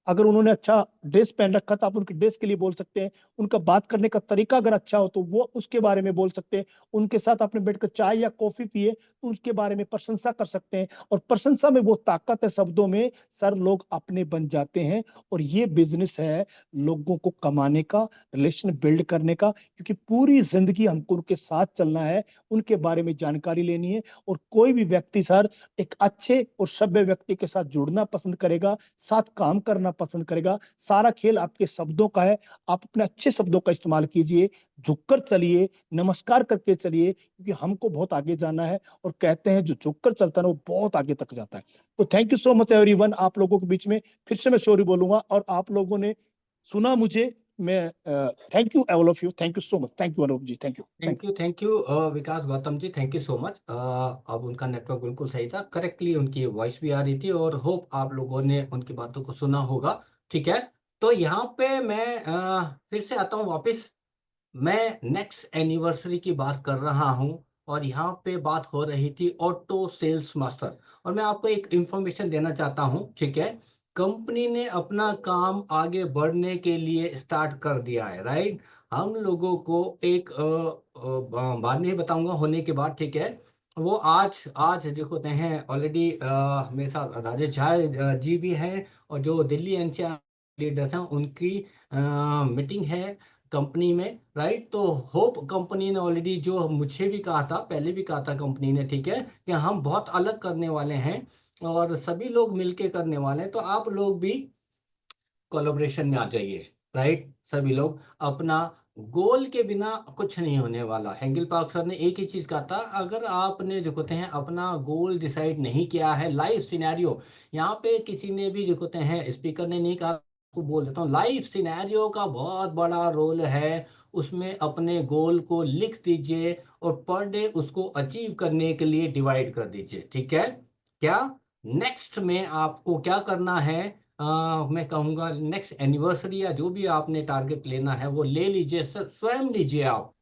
अगर उन्होंने अच्छा ड्रेस पहन रखा था, आप उनके ड्रेस के लिए बोल सकते हैं। उनका बात करने का तरीका अगर अच्छा हो तो वो उसके बारे में बोल सकते हैं। उनके साथ आपने बैठकर चाय या कॉफी पिए तो उसके बारे में प्रशंसा कर सकते हैं। और प्रशंसा में वो ताकत है शब्दों में, सर लोग अपने बन जाते हैं। और ये बिजनेस है लोगों को कमाने का, रिलेशन बिल्ड करने का, क्योंकि पूरी जिंदगी हमको उनके साथ चलना है, उनके बारे में जानकारी लेनी है। और कोई भी व्यक्ति सर एक अच्छे और सभ्य व्यक्ति के साथ जुड़ना पसंद करेगा, साथ काम करना पसंद करेगा। सारा खेल आपके शब्दों का है, आप अपने अच्छे शब्दों का इस्तेमाल कीजिए, झुककर चलिए, नमस्कार करके चलिए, क्योंकि हमको बहुत आगे जाना है। और कहते हैं जो झुककर चलता है ना वो बहुत आगे तक जाता है। तो thank you so much everyone. आप लोगों के बीच में फिर से मैं सॉरी बोलूंगा, और आप लोगों ने सुना मुझे, मैं thank you all of you, thank you so much, thank you Anup ji, thank you. Thank you Vikas Gautam ji, thank you so much. अब उनका नेटवर्क बिल्कुल सही था, करेक्टली उनकी वॉइस भी आ रही थी, और होप आप लोगों ने उनकी बातों को सुना होगा। ठीक है, तो यहाँ पे मैं फिर से आता हूँ वापस। मैं नेक्स्ट एनिवर्सरी की बात कर रहा हूँ, और यहाँ पे बात हो रही थी ऑटो सेल्स मास्टर। और मैं आपको एक इंफॉर्मेशन देना चाहता हूँ, ठीक है। कंपनी ने अपना काम आगे बढ़ने के लिए स्टार्ट कर दिया है, राइट। हम लोगों को एक बाद में ही बताऊंगा होने के बाद, ठीक है। वो आज आज जो होते हैं ऑलरेडी मेरे साथ राजेश झा जी भी हैं, और जो दिल्ली एनसीआर लीडर्स हैं उनकी मीटिंग है कंपनी में, राइट। तो होप कंपनी ने ऑलरेडी, जो मुझे भी कहा था, पहले भी कहा था कंपनी ने, ठीक है, कि हम बहुत अलग करने वाले हैं और सभी लोग मिलके करने वाले हैं। तो आप लोग भी कोलैबोरेशन में आ जाइए, राइट। सभी लोग अपना गोल के बिना कुछ नहीं होने वाला। हेंगल पार्क सर ने एक ही चीज कहा था, अगर आपने जो कहते हैं अपना गोल डिसाइड नहीं किया है, लाइव सिनेरियो, यहाँ पे किसी ने भी जो कहते हैं स्पीकर ने नहीं कहा, को बोल देता हूँ, लाइव सिनेरियो का बहुत बड़ा रोल है। उसमें अपने गोल को लिख दीजिए और पर डे उसको अचीव करने के लिए डिवाइड कर दीजिए, ठीक है। क्या नेक्स्ट में आपको क्या करना है, मैं कहूँगा नेक्स्ट एनिवर्सरी या जो भी आपने टारगेट लेना है वो ले लीजिए, स्वयं लीजिए आप।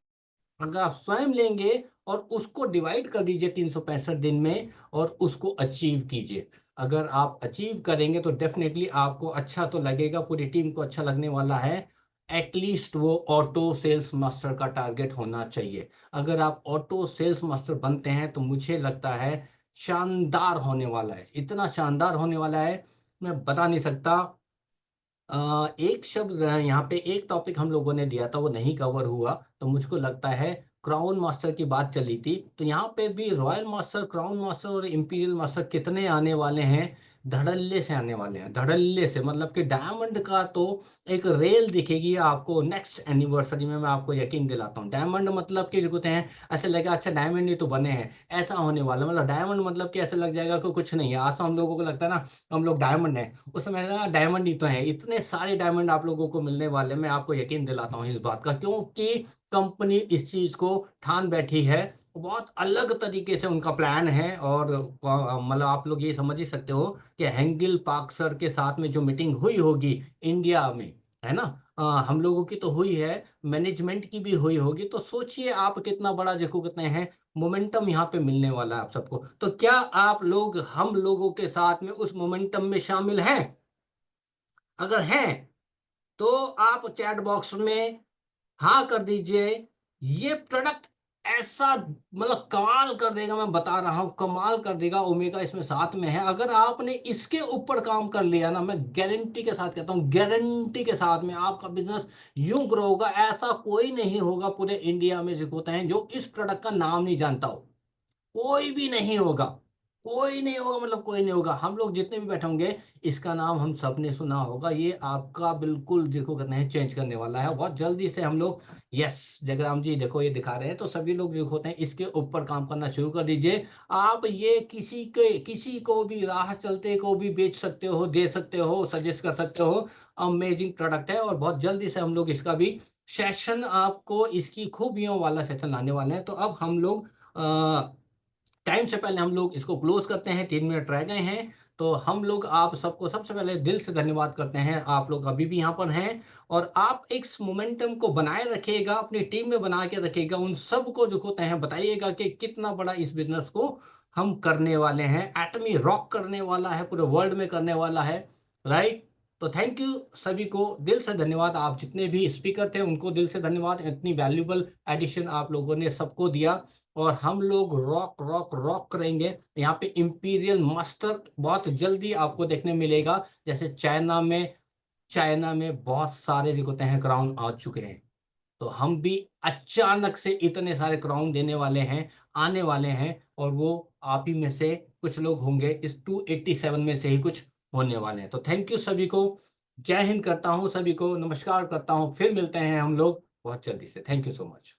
अगर आप स्वयं लेंगे और उसको डिवाइड कर दीजिए 365 दिन में, और उसको अचीव कीजिए। अगर आप अचीव करेंगे तो डेफिनेटली आपको अच्छा तो लगेगा, पूरी टीम को अच्छा लगने वाला है। एटलीस्ट वो ऑटो सेल्स मास्टर का टारगेट होना चाहिए। अगर आप ऑटो सेल्स मास्टर बनते हैं तो मुझे लगता है शानदार होने वाला है, इतना शानदार होने वाला है मैं बता नहीं सकता। एक शब्द यहाँ पे एक टॉपिक हम लोगों ने दिया था वो नहीं कवर हुआ, तो मुझको लगता है क्राउन मास्टर की बात चली थी। तो यहाँ पे भी रॉयल मास्टर, क्राउन मास्टर और इंपीरियल मास्टर कितने आने वाले हैं, धड़ल्ले से आने वाले हैं, धड़ल्ले से। मतलब कि डायमंड का तो एक रेल दिखेगी आपको नेक्स्ट एनिवर्सरी में, मैं आपको यकीन दिलाता हूँ। डायमंड मतलब कि जो कहते हैं ऐसे लगेगा अच्छा डायमंड ही तो बने हैं, ऐसा होने वाला। मतलब डायमंड मतलब कि ऐसा लग जाएगा कि कुछ नहीं है। आज तो हम लोगों को लगता है ना हम लोग डायमंड है, उस समय ना डायमंड ही तो है। इतने सारे डायमंड आप लोगों को मिलने वाले, मैं आपको यकीन दिलाता हूँ इस बात का, क्योंकि कंपनी इस चीज को ठान बैठी है बहुत अलग तरीके से उनका प्लान है। और मतलब आप लोग ये समझ ही सकते हो कि हेंगिल पार्क सर के साथ में जो मीटिंग हुई होगी इंडिया में, है ना, हम लोगों की तो हुई है, मैनेजमेंट की भी हुई होगी। तो सोचिए आप कितना बड़ा देखो कितने हैं मोमेंटम यहाँ पे मिलने वाला है आप सबको। तो क्या आप लोग हम लोगों के साथ में उस मोमेंटम में शामिल हैं? अगर हैं तो आप चैट बॉक्स में हाँ कर दीजिए। ये प्रोडक्ट ऐसा मतलब कमाल कर देगा, मैं बता रहा हूँ कमाल कर देगा। ओमेगा इसमें साथ में है। अगर आपने इसके ऊपर काम कर लिया ना, मैं गारंटी के साथ कहता हूँ, गारंटी के साथ में आपका बिजनेस यूं ग्रो होगा। ऐसा कोई नहीं होगा पूरे इंडिया में जो होते हैं जो इस प्रोडक्ट का नाम नहीं जानता हो। कोई भी नहीं होगा, कोई नहीं होगा, मतलब कोई नहीं होगा। हम लोग जितने भी बैठे होंगे इसका नाम हम सब ने सुना होगा। ये आपका बिल्कुल देखो कहते हैं चेंज करने वाला है बहुत जल्दी से। हम लोग यस जगराम जी देखो ये दिखा रहे हैं। तो सभी लोग जो होते हैं इसके ऊपर काम करना शुरू कर दीजिए। आप ये किसी को भी राह चलते को भी बेच सकते हो, दे सकते हो, सजेस्ट कर सकते हो। अमेजिंग प्रोडक्ट है और बहुत जल्दी से हम लोग इसका भी सेशन आपको इसकी खूबियों वाला सेशन लाने वाले हैं। तो अब हम लोग टाइम से पहले हम लोग इसको क्लोज करते हैं। 3 मिनट रह गए हैं। तो हम लोग आप सबको सबसे पहले दिल से धन्यवाद करते हैं। आप लोग अभी भी यहाँ पर हैं और आप एक मोमेंटम को बनाए रखिएगा, अपनी टीम में बना के रखिएगा। उन सबको जो होते हैं बताइएगा कि कितना बड़ा इस बिजनेस को हम करने वाले हैं। एटमी रॉक करने वाला है, पूरे वर्ल्ड में करने वाला है, राइट। तो थैंक यू सभी को, दिल से धन्यवाद। आप जितने भी स्पीकर थे उनको दिल से धन्यवाद। इतनी वैल्यूबल एडिशन आप लोगों ने सबको दिया और हम लोग रॉक रॉक रॉक करेंगे। यहाँ पे इंपीरियल मास्टर बहुत जल्दी आपको देखने मिलेगा। जैसे चाइना में बहुत सारे जो होते हैं क्राउन आ चुके हैं, तो हम भी अचानक से इतने सारे क्राउन देने वाले हैं, आने वाले हैं। और वो आप ही में से कुछ लोग होंगे, इस 287 में से ही कुछ होने वाले हैं। तो थैंक यू सभी को, जय हिंद करता हूँ, सभी को नमस्कार करता हूँ। फिर मिलते हैं हम लोग बहुत जल्दी से। Thank you so much.